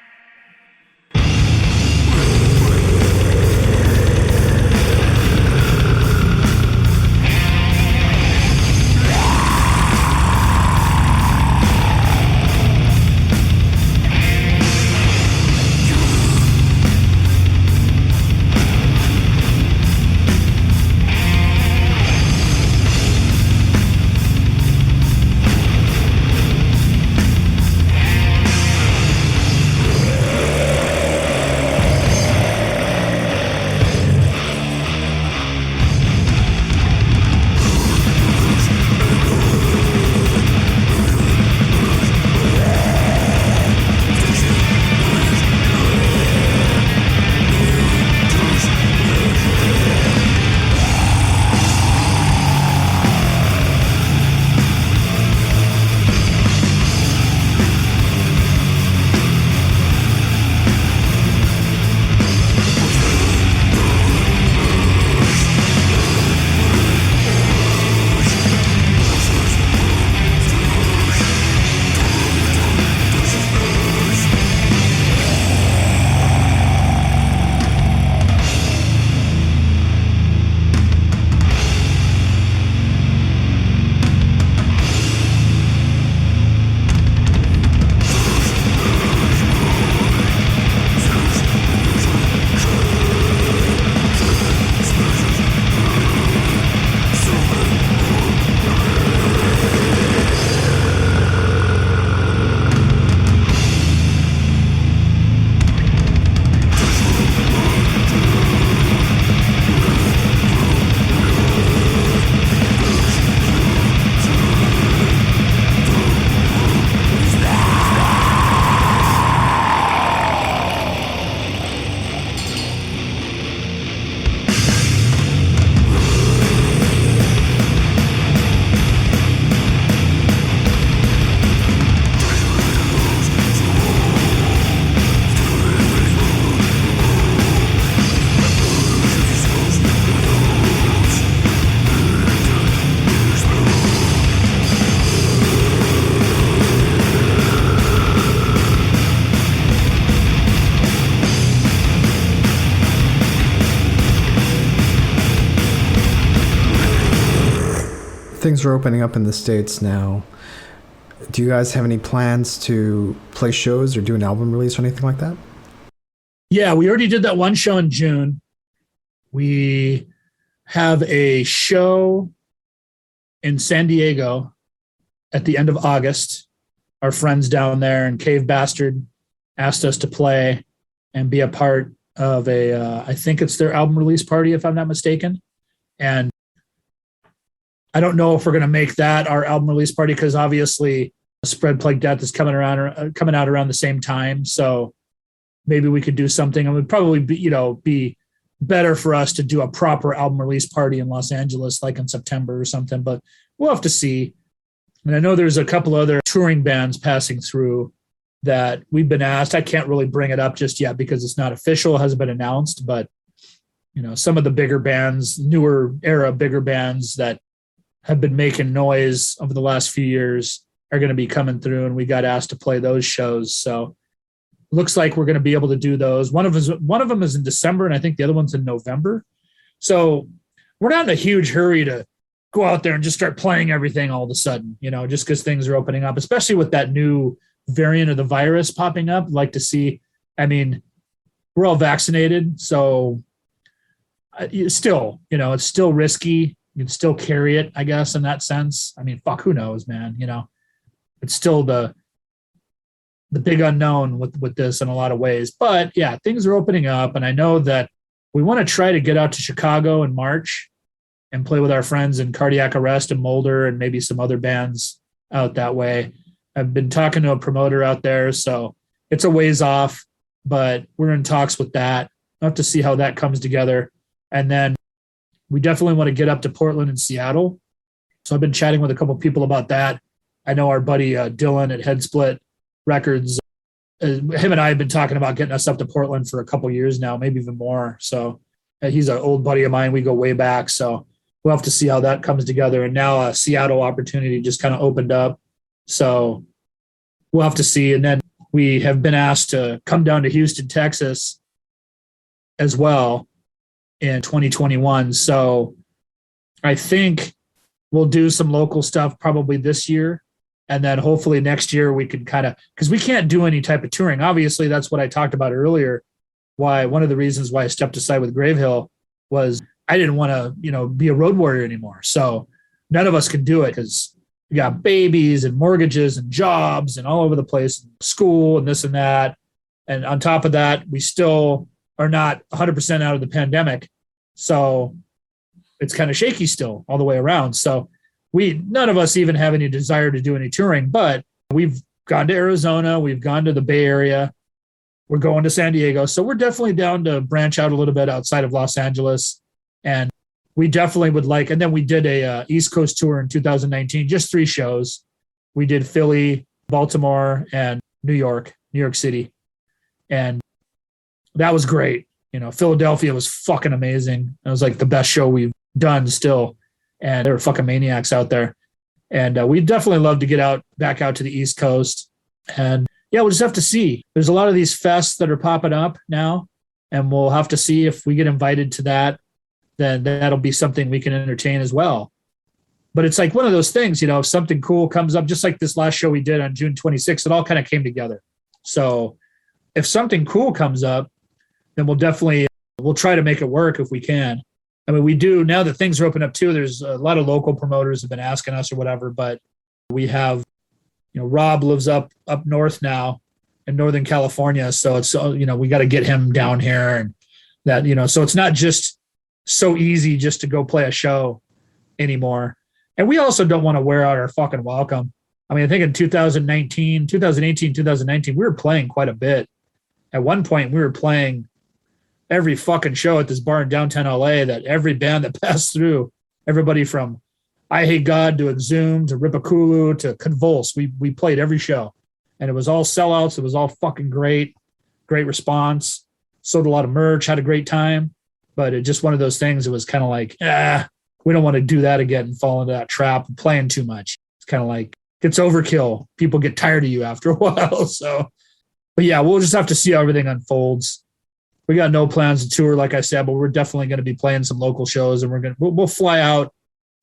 Things are opening up in the States now. Do you guys have any plans to play shows or do an album release or anything like that? Yeah, we already did that one show in June. We have a show in San Diego at the end of August. Our friends down there and Cave Bastard asked us to play and be a part of I think it's their album release party, if I'm not mistaken. And I don't know if we're going to make that our album release party because obviously Spread Plague Death is coming out around the same time. So maybe we could do something. It would probably be better for us to do a proper album release party in Los Angeles, like in September or something, but we'll have to see. And I know there's a couple other touring bands passing through that we've been asked. I can't really bring it up just yet because it's not official, it hasn't been announced, but some of the bigger bands, newer era bigger bands that have been making noise over the last few years are going to be coming through, and we got asked to play those shows. So looks like we're going to be able to do those. One of them is in December, and I think the other one's in November. So we're not in a huge hurry to go out there and just start playing everything all of a sudden, just because things are opening up, especially with that new variant of the virus popping up. I'd like to see, we're all vaccinated, so it's still risky. You can still carry it, I guess, in that sense. Who knows, man? It's still the big unknown with this in a lot of ways. But yeah, things are opening up, and I know that we want to try to get out to Chicago in March and play with our friends in Cardiac Arrest and Molder and maybe some other bands out that way. I've been talking to a promoter out there, so it's a ways off, but we're in talks with that. I'll have to see how that comes together. And then we definitely want to get up to Portland and Seattle. So I've been chatting with a couple of people about that. I know our buddy Dylan at Headsplit Records him and I have been talking about getting us up to Portland for a couple years now, maybe even more. So he's an old buddy of mine. We go way back. So we'll have to see how that comes together. And now a Seattle opportunity just kind of opened up. So we'll have to see. And then we have been asked to come down to Houston, Texas as well in 2021. So I think we'll do some local stuff probably this year. And then hopefully next year we could kind of, because we can't do any type of touring. Obviously, that's what I talked about earlier. Why one of the reasons why I stepped aside with Gravehill was I didn't want to, be a road warrior anymore. So none of us could do it because we got babies and mortgages and jobs and all over the place, school and this and that. And on top of that, we still are not 100% out of the pandemic. So it's kind of shaky still all the way around. So none of us even have any desire to do any touring, but we've gone to Arizona. We've gone to the Bay Area. We're going to San Diego. So we're definitely down to branch out a little bit outside of Los Angeles. And we definitely would like, and then we did a East Coast tour in 2019, just 3 shows. We did Philly, Baltimore, and New York City. And that was great. Philadelphia was fucking amazing. It was like the best show we've done still. And there were fucking maniacs out there. And we'd definitely love to get back out to the East Coast. And yeah, we'll just have to see. There's a lot of these fests that are popping up now, and we'll have to see if we get invited to that, then that'll be something we can entertain as well. But it's like one of those things, if something cool comes up, just like this last show we did on June 26th, it all kind of came together. So if something cool comes up, then we'll try to make it work if we can. I mean, we do, now that things are open up too, there's a lot of local promoters have been asking us or whatever, but we have, Rob lives up north now in Northern California. So it's, we got to get him down here and that, so it's not just so easy just to go play a show anymore. And we also don't want to wear out our fucking welcome. I mean, I think in 2018, 2019, we were playing quite a bit. At one point we were playing every fucking show at this bar in downtown LA that every band that passed through, everybody from I Hate God to Exhumed to Ripakulu to Convulse, we played every show. And it was all sellouts. It was all fucking great response. Sold a lot of merch, had a great time. But it just one of those things, it was kind of like, we don't want to do that again and fall into that trap of playing too much. It's kind of like, it's overkill. People get tired of you after a while. So, but yeah, we'll just have to see how everything unfolds. We got no plans to tour, like I said, but we're definitely going to be playing some local shows, and we'll fly out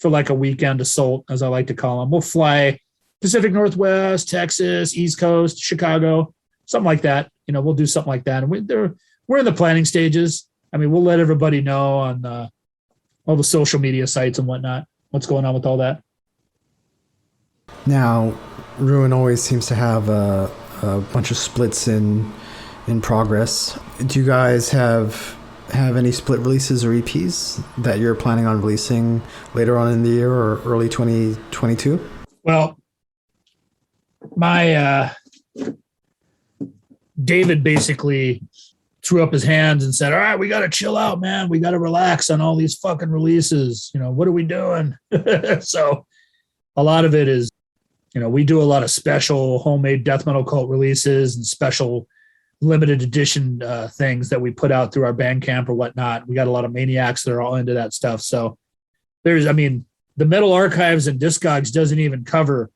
for like a weekend assault, as I like to call them. We'll fly Pacific Northwest, Texas, East Coast, Chicago, something like that. We'll do something like that. And we're in the planning stages. I mean, we'll let everybody know on all the social media sites and whatnot, what's going on with all that. Now, Ruin always seems to have a bunch of splits in progress. Do you guys have any split releases or EPs that you're planning on releasing later on in the year or early 2022? Well, my David basically threw up his hands and said, all right, we got to chill out, man. We got to relax on all these fucking releases. What are we doing? So a lot of it is, we do a lot of special homemade death metal cult releases and special limited edition things that we put out through our Bandcamp or whatnot. We got a lot of maniacs that are all into that stuff. So the Metal Archives and Discogs doesn't even cover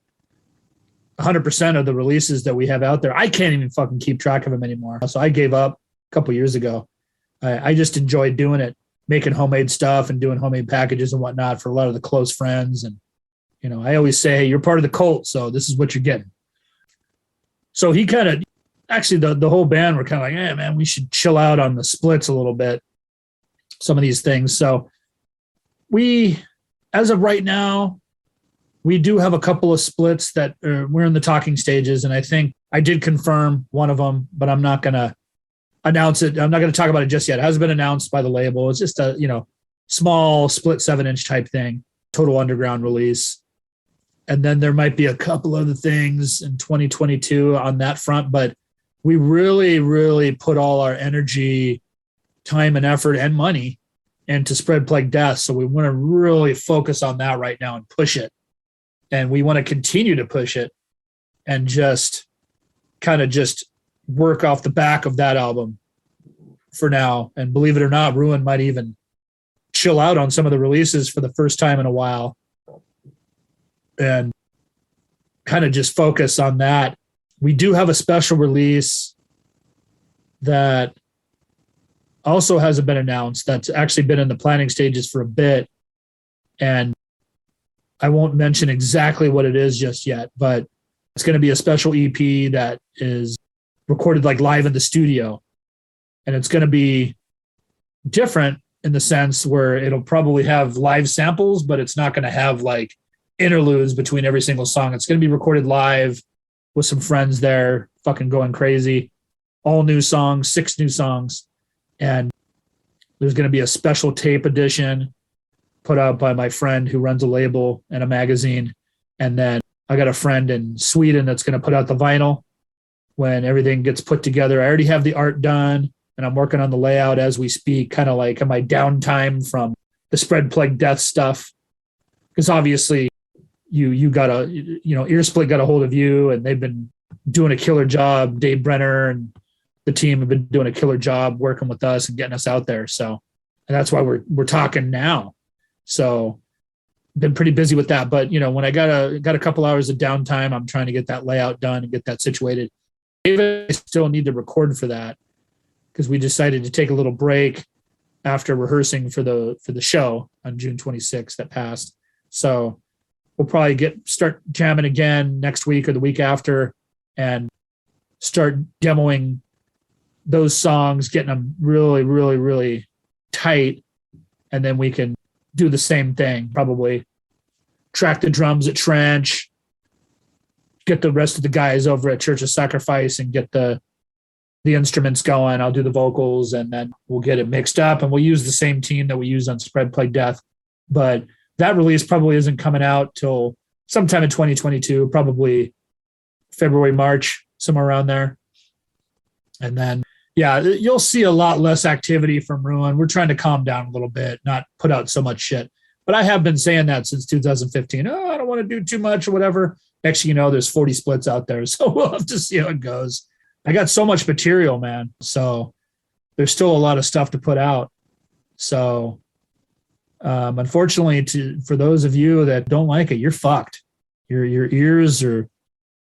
100% of the releases that we have out there. I can't even fucking keep track of them anymore. So I gave up a couple years ago. I just enjoyed doing it, making homemade stuff and doing homemade packages and whatnot for a lot of the close friends. And, I always say, hey, you're part of the cult, so this is what you're getting. So he kind of, actually the whole band were kind of like, hey man, we should chill out on the splits a little bit, some of these things. So as of right now, we do have a couple of splits that we're in the talking stages. And I think I did confirm one of them, but I'm not going to announce it. I'm not going to talk about it just yet. It hasn't been announced by the label. It's just a, small split 7-inch type thing, total underground release. And then there might be a couple other things in 2022 on that front, but we really, really put all our energy, time and effort and money into Spread Plague Death. So we want to really focus on that right now and push it. And we want to continue to push it and just work off the back of that album for now. And believe it or not, Ruin might even chill out on some of the releases for the first time in a while and kind of just focus on that. We do have a special release that also hasn't been announced. That's actually been in the planning stages for a bit. And I won't mention exactly what it is just yet, but it's going to be a special EP that is recorded like live in the studio. And it's going to be different in the sense where it'll probably have live samples, but it's not going to have like interludes between every single song. It's going to be recorded live with some friends there, fucking going crazy. All new songs, 6 new songs. And there's going to be a special tape edition put out by my friend who runs a label and a magazine. And then I got a friend in Sweden that's going to put out the vinyl when everything gets put together. I already have the art done and I'm working on the layout as we speak, kind of like in my downtime from the Spread Plague Death stuff. Because obviously you got a, Earsplit got a hold of you and they've been doing a killer job. Dave Brenner and the team have been doing a killer job working with us and getting us out there. So, and that's why we're talking now. So been pretty busy with that. But, when I got a couple hours of downtime, I'm trying to get that layout done and get that situated. I still need to record for that because we decided to take a little break after rehearsing for the show on June 26th that passed. So we'll probably start jamming again next week or the week after and start demoing those songs, getting them really, really, really tight. And then we can do the same thing, probably track the drums at Trench, get the rest of the guys over at Church of Sacrifice and get the instruments going. I'll do the vocals and then we'll get it mixed up and we'll use the same team that we use on Spread Plague Death. But that release probably isn't coming out till sometime in 2022, probably February, March, somewhere around there. And then, yeah, you'll see a lot less activity from Ruin. We're trying to calm down a little bit, not put out so much shit. But I have been saying that since 2015. Oh, I don't want to do too much or whatever. Next thing you know, there's 40 splits out there. So we'll have to see how it goes. I got so much material, man. So there's still a lot of stuff to put out. So unfortunately, for those of you that don't like it, you're fucked. Your ears are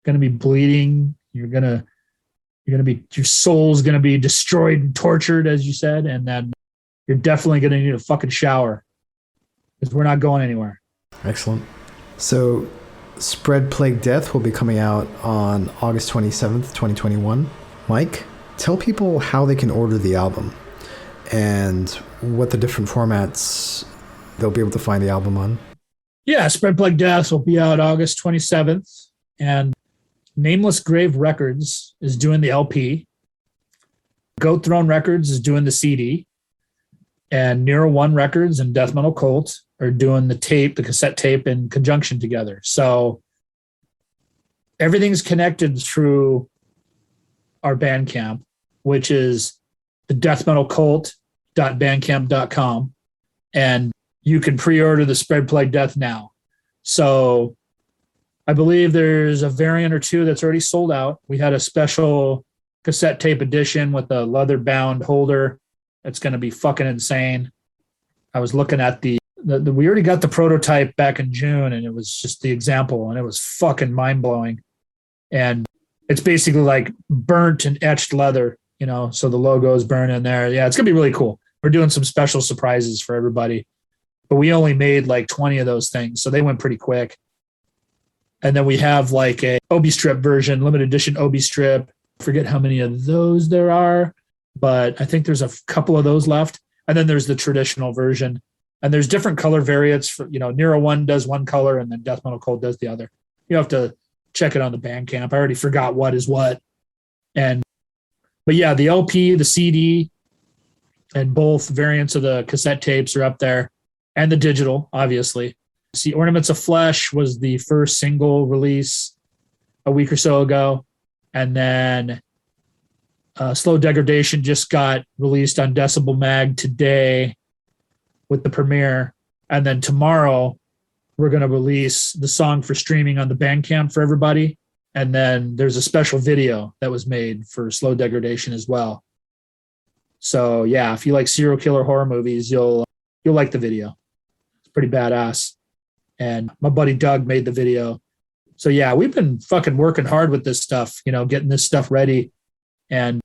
going to be bleeding. Your soul's going to be destroyed and tortured, as you said. And then you're definitely going to need a fucking shower because we're not going anywhere. Excellent. So Spread Plague Death will be coming out on August 27th, 2021. Mike, tell people how they can order the album and what the different formats they'll be able to find the album on. Yeah, Spread Plague Death will be out August 27th. And Nameless Grave Records is doing the LP. Goat Throne Records is doing the CD. And Nero One Records and Death Metal Cult are doing the cassette tape in conjunction together. So everything's connected through our Bandcamp, which is the deathmetalcult.bandcamp.com. And you can pre-order the Spread Plague Death now. So I believe there's a variant or two that's already sold out. We had a special cassette tape edition with a leather-bound holder. It's going to be fucking insane. I was looking at we already got the prototype back in June, and it was just the example, and it was fucking mind-blowing. And it's basically like burnt and etched leather, so the logo is burnt in there. Yeah, it's going to be really cool. We're doing some special surprises for everybody. But we only made like 20 of those things, so they went pretty quick. And then we have like a Obi Strip version, limited edition Obi Strip. I forget how many of those there are, but I think there's a couple of those left. And then there's the traditional version. And there's different color variants. For, Nero One does one color, and then Death Metal Cult does the other. You have to check it on the Bandcamp. I already forgot what is what. But yeah, the LP, the CD, and both variants of the cassette tapes are up there. And the digital, obviously. See, Ornaments of Flesh was the first single release a week or so ago. And then Slow Degradation just got released on Decibel Mag today with the premiere. And then tomorrow, we're going to release the song for streaming on the Bandcamp for everybody. And then there's a special video that was made for Slow Degradation as well. So yeah, if you like serial killer horror movies, you'll like the video. It's pretty badass. And my buddy Doug made the video. So yeah, we've been fucking working hard with this stuff, getting this stuff ready. And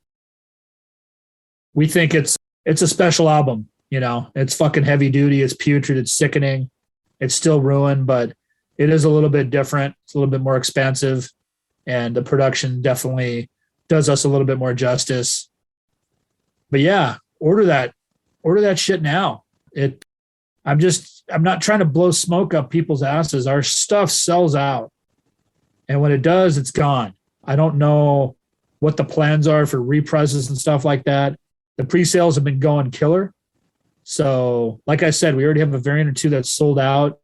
we think it's a special album, It's fucking heavy duty, it's putrid, it's sickening. It's still Ruin, but it is a little bit different. It's a little bit more expansive. And the production definitely does us a little bit more justice. But yeah, order that shit now. I'm not trying to blow smoke up people's asses. Our stuff sells out. And when it does, it's gone. I don't know what the plans are for represses and stuff like that. The pre-sales have been going killer. So like I said, we already have a variant or two that's sold out.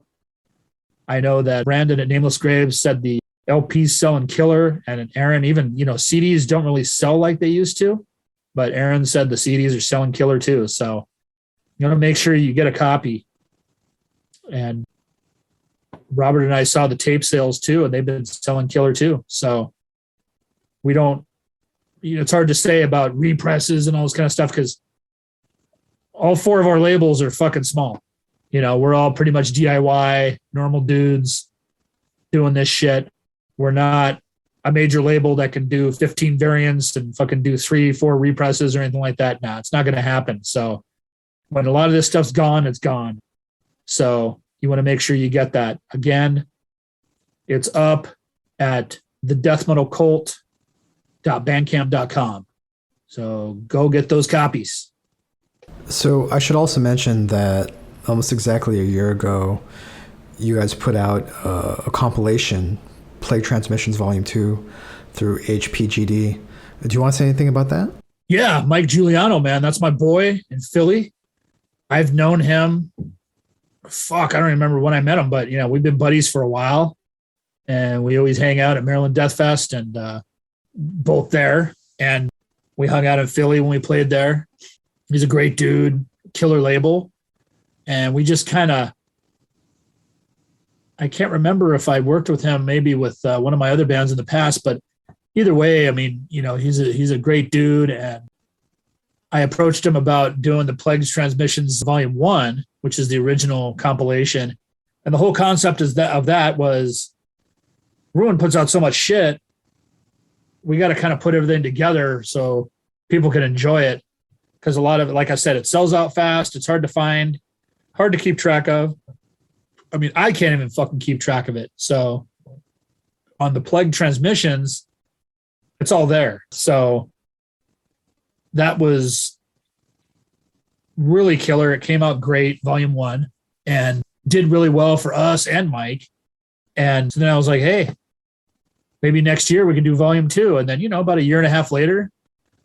I know that Brandon at Nameless Graves said the LP's selling killer, and Aaron, even, CDs don't really sell like they used to, but Aaron said the CDs are selling killer too. So you want to make sure you get a copy. And Robert and I saw the tape sales too, and they've been selling killer too. So we don't, it's hard to say about represses and all this kind of stuff because all four of our labels are fucking small. We're all pretty much DIY, normal dudes doing this shit. We're not a major label that can do 15 variants and fucking do 3-4 represses or anything like that. No, it's not going to happen. So when a lot of this stuff's gone, it's gone. So you want to make sure you get that. Again, it's up at thedeathmetalcult.bandcamp.com. So go get those copies. So I should also mention that almost exactly a year ago, you guys put out a compilation, Plague Transmissions Volume 2, through HPGD. Do you want to say anything about that? Yeah, Mike Giuliano, man. That's my boy in Philly. I've known him. I don't remember when I met him, but, we've been buddies for a while. And we always hang out at Maryland Death Fest and both there. And we hung out in Philly when we played there. He's a great dude, killer label. And we just kind of, I can't remember if I worked with him maybe with one of my other bands in the past, but either way, I mean, he's a great dude. And I approached him about doing the Plagues Transmissions Volume 1, which is the original compilation. And the whole concept of that was Ruin puts out so much shit. We got to kind of put everything together so people can enjoy it. Because a lot of it, like I said, it sells out fast. It's hard to find, hard to keep track of. I mean, I can't even fucking keep track of it. So on the Plague Transmissions, it's all there. So that was really killer. It came out great, Volume 1, and did really well for us and Mike. And then I was like, hey, maybe next year we can do Volume 2. And then, about a year and a half later,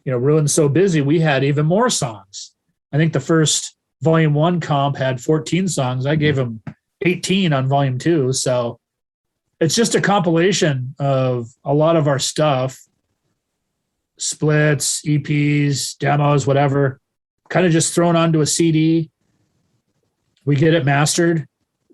Ruin's so busy, we had even more songs. I think the first Volume 1 comp had 14 songs. I gave him 18 on Volume 2. So it's just a compilation of a lot of our stuff, splits, EPs, demos, whatever, kind of just thrown onto a CD. We get it mastered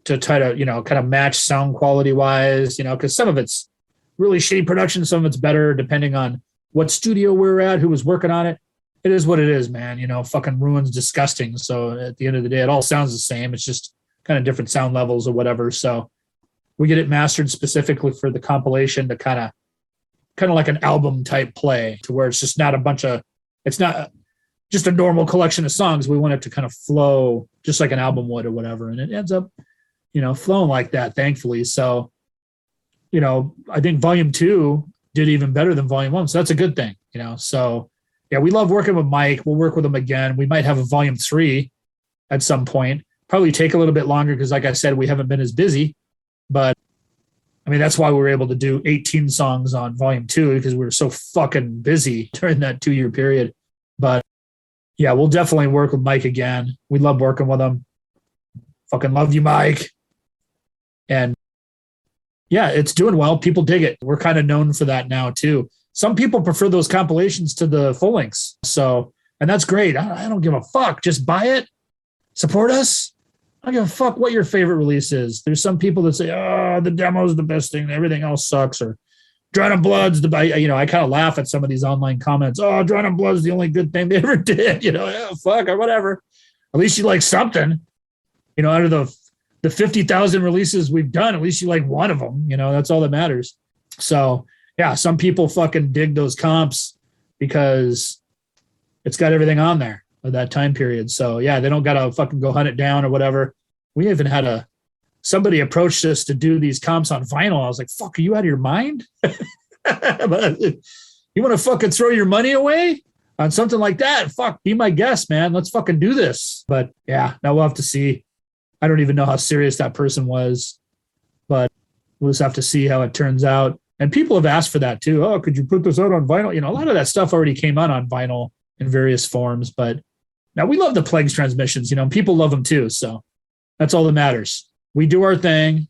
to try to, kind of match sound quality wise, because some of it's really shitty production. Some of it's better depending on what studio we're at, who was working on it. It is what it is, man. Fucking Ruin's disgusting. So at the end of the day, it all sounds the same. It's just kind of different sound levels or whatever. So we get it mastered specifically for the compilation to kind of like an album type play, to where it's just not it's not just a normal collection of songs. We want it to kind of flow just like an album would or whatever. And it ends up, flowing like that, thankfully. So, I think Volume 2 did even better than Volume 1. So that's a good thing, So yeah, we love working with Mike. We'll work with him again. We might have a Volume 3 at some point. Probably take a little bit longer because, like I said, we haven't been as busy. But I mean, that's why we were able to do 18 songs on Volume 2, because we were so fucking busy during that 2-year period. But yeah, we'll definitely work with Mike again. We love working with him. Fucking love you, Mike. And yeah, it's doing well. People dig it. We're kind of known for that now too. Some people prefer those compilations to the full lengths. So, and that's great. I don't give a fuck. Just buy it. Support us. I don't give a fuck what your favorite release is. There's some people that say, oh, the demo is the best thing. Everything else sucks. Or Drown in Blood's I kind of laugh at some of these online comments. Oh, Drown in Blood's the only good thing they ever did. Fuck or whatever. At least you like something. Out of the 50,000 releases we've done, at least you like one of them. That's all that matters. So yeah, some people fucking dig those comps because it's got everything on there of that time period. So yeah, they don't gotta fucking go hunt it down or whatever. We even had somebody approached us to do these comps on vinyl. I was like, fuck, are you out of your mind? You want to fucking throw your money away on something like that? Fuck, be my guest, man. Let's fucking do this. But yeah, now we'll have to see. I don't even know how serious that person was, but we'll just have to see how it turns out. And people have asked for that too. Oh, could you put this out on vinyl? A lot of that stuff already came out on vinyl in various forms, but now we love the Plagues transmissions, people love them too. So that's all that matters. We do our thing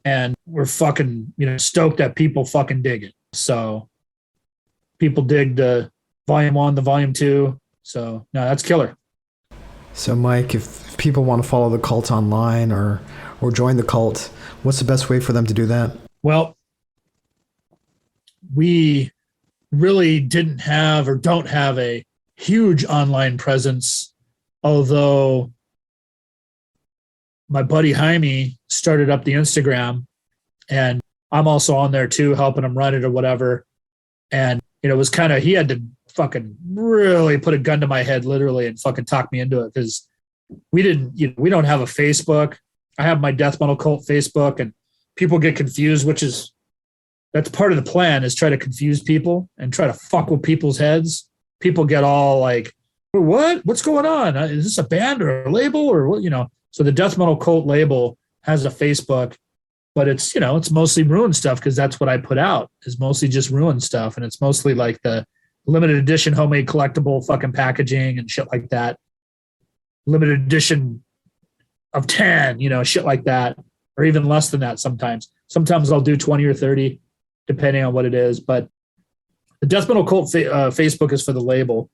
and we're fucking, stoked that people fucking dig it. So people dig the volume 1, the volume 2. So no, that's killer. So Mike, if people want to follow the cult online or join the cult, what's the best way for them to do that? Well, we really didn't have or don't have a huge online presence, although my buddy Jaime started up the Instagram and I'm also on there too, helping him run it or whatever. And, it was he had to fucking really put a gun to my head literally and fucking talk me into it because we don't have a Facebook. I have my Death Metal Cult Facebook and people get confused, that's part of the plan is try to confuse people and try to fuck with people's heads. People get all like, what's going on? Is this a band or a label or what, So the Death Metal Cult label has a Facebook, but it's, it's mostly Ruin stuff because that's what I put out is mostly just Ruin stuff. And it's mostly like the limited edition homemade collectible fucking packaging and shit like that. Limited edition of 10, shit like that, or even less than that sometimes. Sometimes I'll do 20 or 30, depending on what it is. But the Death Metal Cult Facebook is for the label,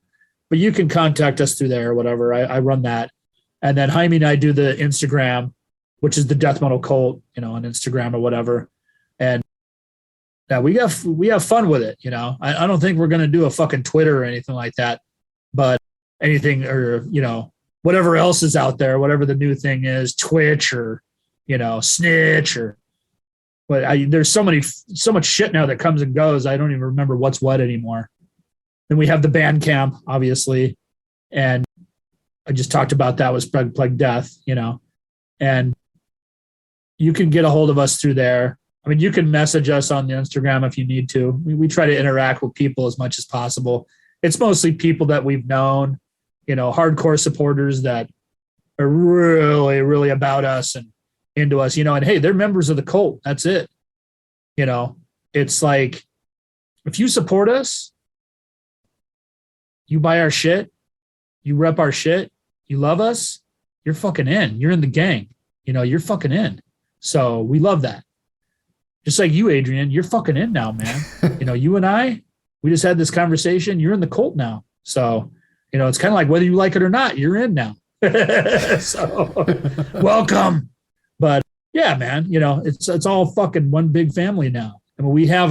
but you can contact us through there or whatever. I run that. And then Jaime and I do the Instagram, which is the Death Metal Cult, on Instagram or whatever. And yeah, we have fun with it. I don't think we're going to do a fucking Twitter or anything like that, but anything or, whatever else is out there, whatever the new thing is, Twitch or, Snitch or, but there's so much shit now that comes and goes. I don't even remember what's what anymore. Then we have the Bandcamp, obviously. And I just talked about that with Plague Death, and you can get a hold of us through there. I mean, you can message us on the Instagram if you need to. We try to interact with people as much as possible. It's mostly people that we've known, hardcore supporters that are really, really about us and into us, and hey, they're members of the cult. That's it. It's like, if you support us, you buy our shit, you rep our shit, you love us, you're fucking in. You're in the gang. You're fucking in. So we love that. Just like you, Adrian, you're fucking in now, man. You and I, we just had this conversation. You're in the cult now. So, it's kind of like whether you like it or not, you're in now. So welcome. But yeah, man, it's all fucking one big family now. I mean, we have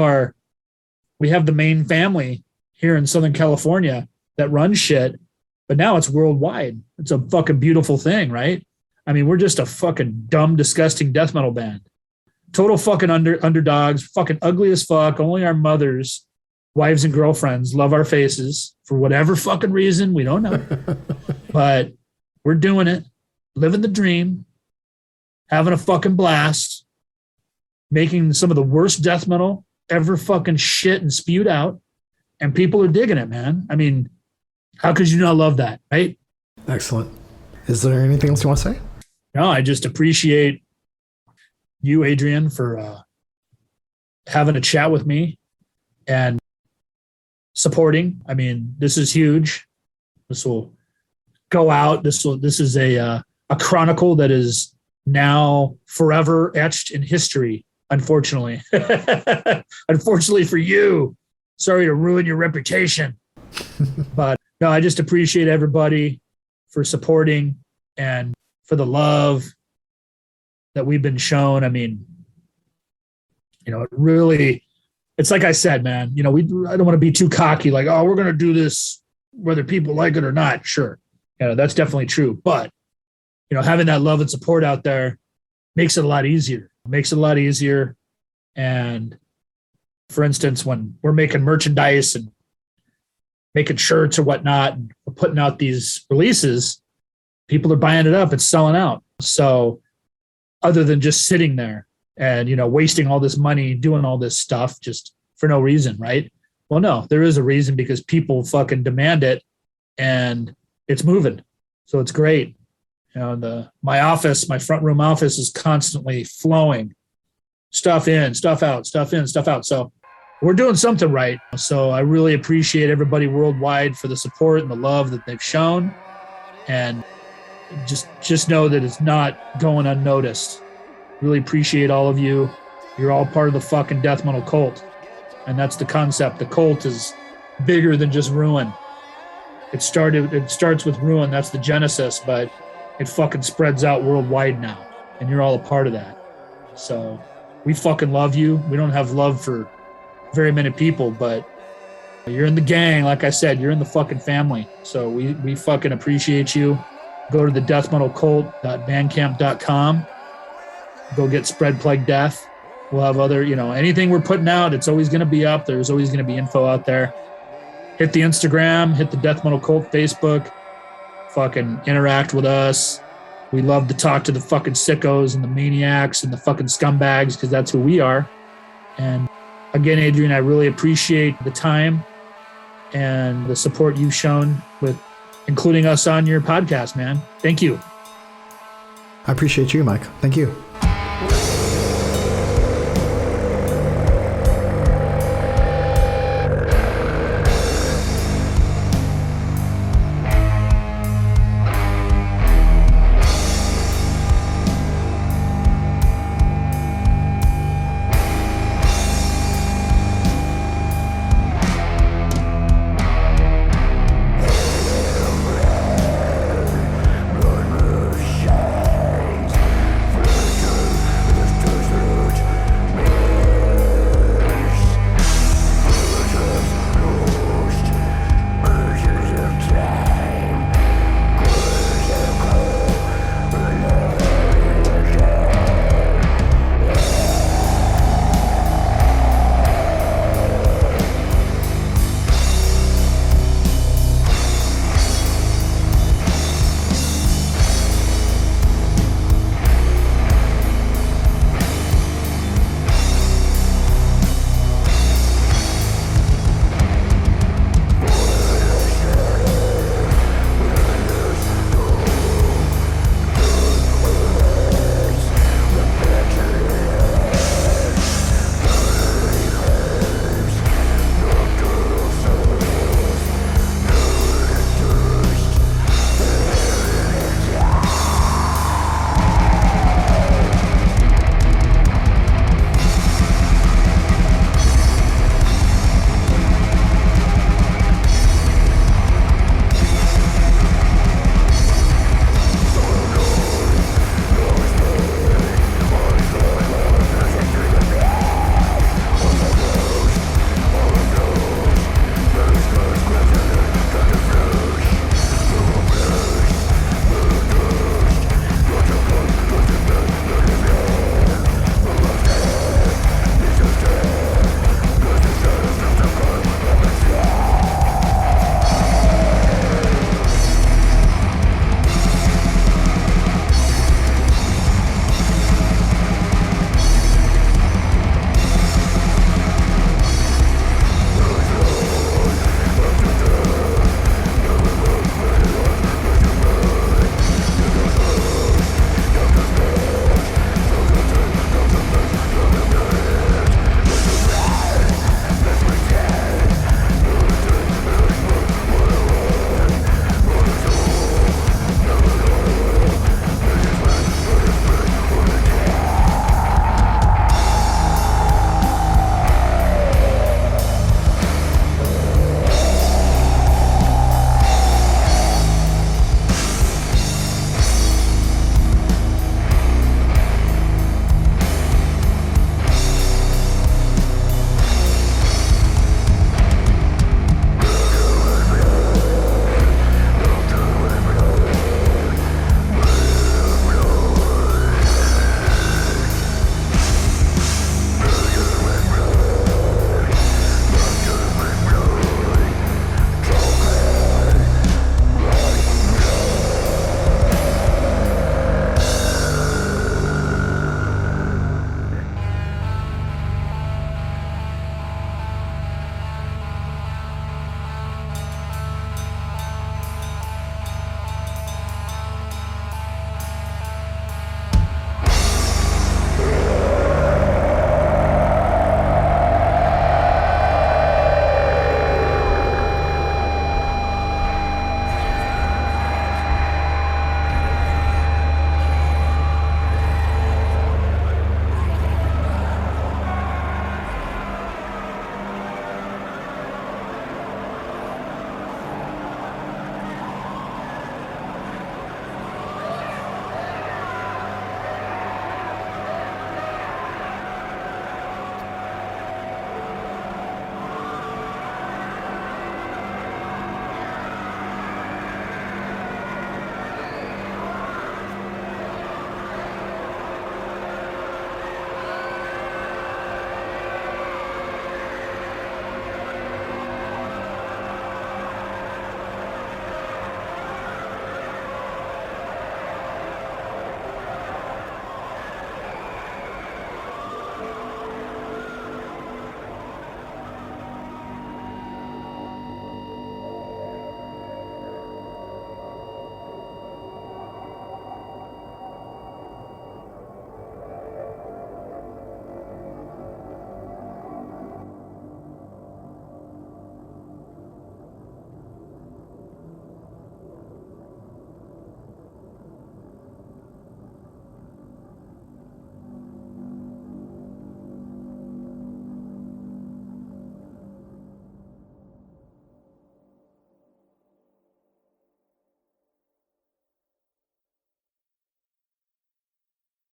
the main family here in Southern California that runs shit, but now it's worldwide. It's a fucking beautiful thing, right? I mean, we're just a fucking dumb, disgusting death metal band. Total fucking underdogs, fucking ugly as fuck. Only our mothers, wives and girlfriends love our faces for whatever fucking reason. We don't know. But we're doing it, living the dream, having a fucking blast, making some of the worst death metal ever fucking shit and spewed out. And people are digging it, man. I mean, how could you not love that, right? Excellent. Is there anything else you want to say? No, I just appreciate you, Adrian, for having a chat with me and supporting. I mean, this is huge. This will go out. This is a chronicle that is now forever etched in history, unfortunately. Unfortunately for you. Sorry to ruin your reputation. But no, I just appreciate everybody for supporting and for the love that we've been shown. I mean, it really it's like I said, man, I don't want to be too cocky, like, oh, we're going to do this whether people like it or not. Sure. That's definitely true. But, having that love and support out there makes it a lot easier. And for instance, when we're making merchandise and making shirts or whatnot, and we're putting out these releases, people are buying it up. It's selling out. So other than just sitting there and, wasting all this money doing all this stuff just for no reason, right? Well, no, there is a reason, because people fucking demand it and it's moving. So it's great. My front room office is constantly flowing. Stuff in, stuff out, stuff in, stuff out. So we're doing something right. So I really appreciate everybody worldwide for the support and the love that they've shown. And just know that it's not going unnoticed. Really appreciate all of you. You're all part of the fucking death metal cult. And that's the concept. The cult is bigger than just Ruin. It starts with Ruin. That's the genesis, but it fucking spreads out worldwide now. And you're all a part of that. So we fucking love you. We don't have love for very many people, but you're in the gang. Like I said, you're in the fucking family. So we fucking appreciate you. Go to the deathmetalcult.bandcamp.com. Go get Spread Plague Death. We'll have other, anything we're putting out, it's always going to be up. There's always going to be info out there. Hit the Instagram, hit the Death Metal Cult Facebook. Fucking interact with us. We love to talk to the fucking sickos and the maniacs and the fucking scumbags, because that's who we are. And again, Adrian, I really appreciate the time and the support you've shown with including us on your podcast, man. Thank you. I appreciate you, Mike. Thank you.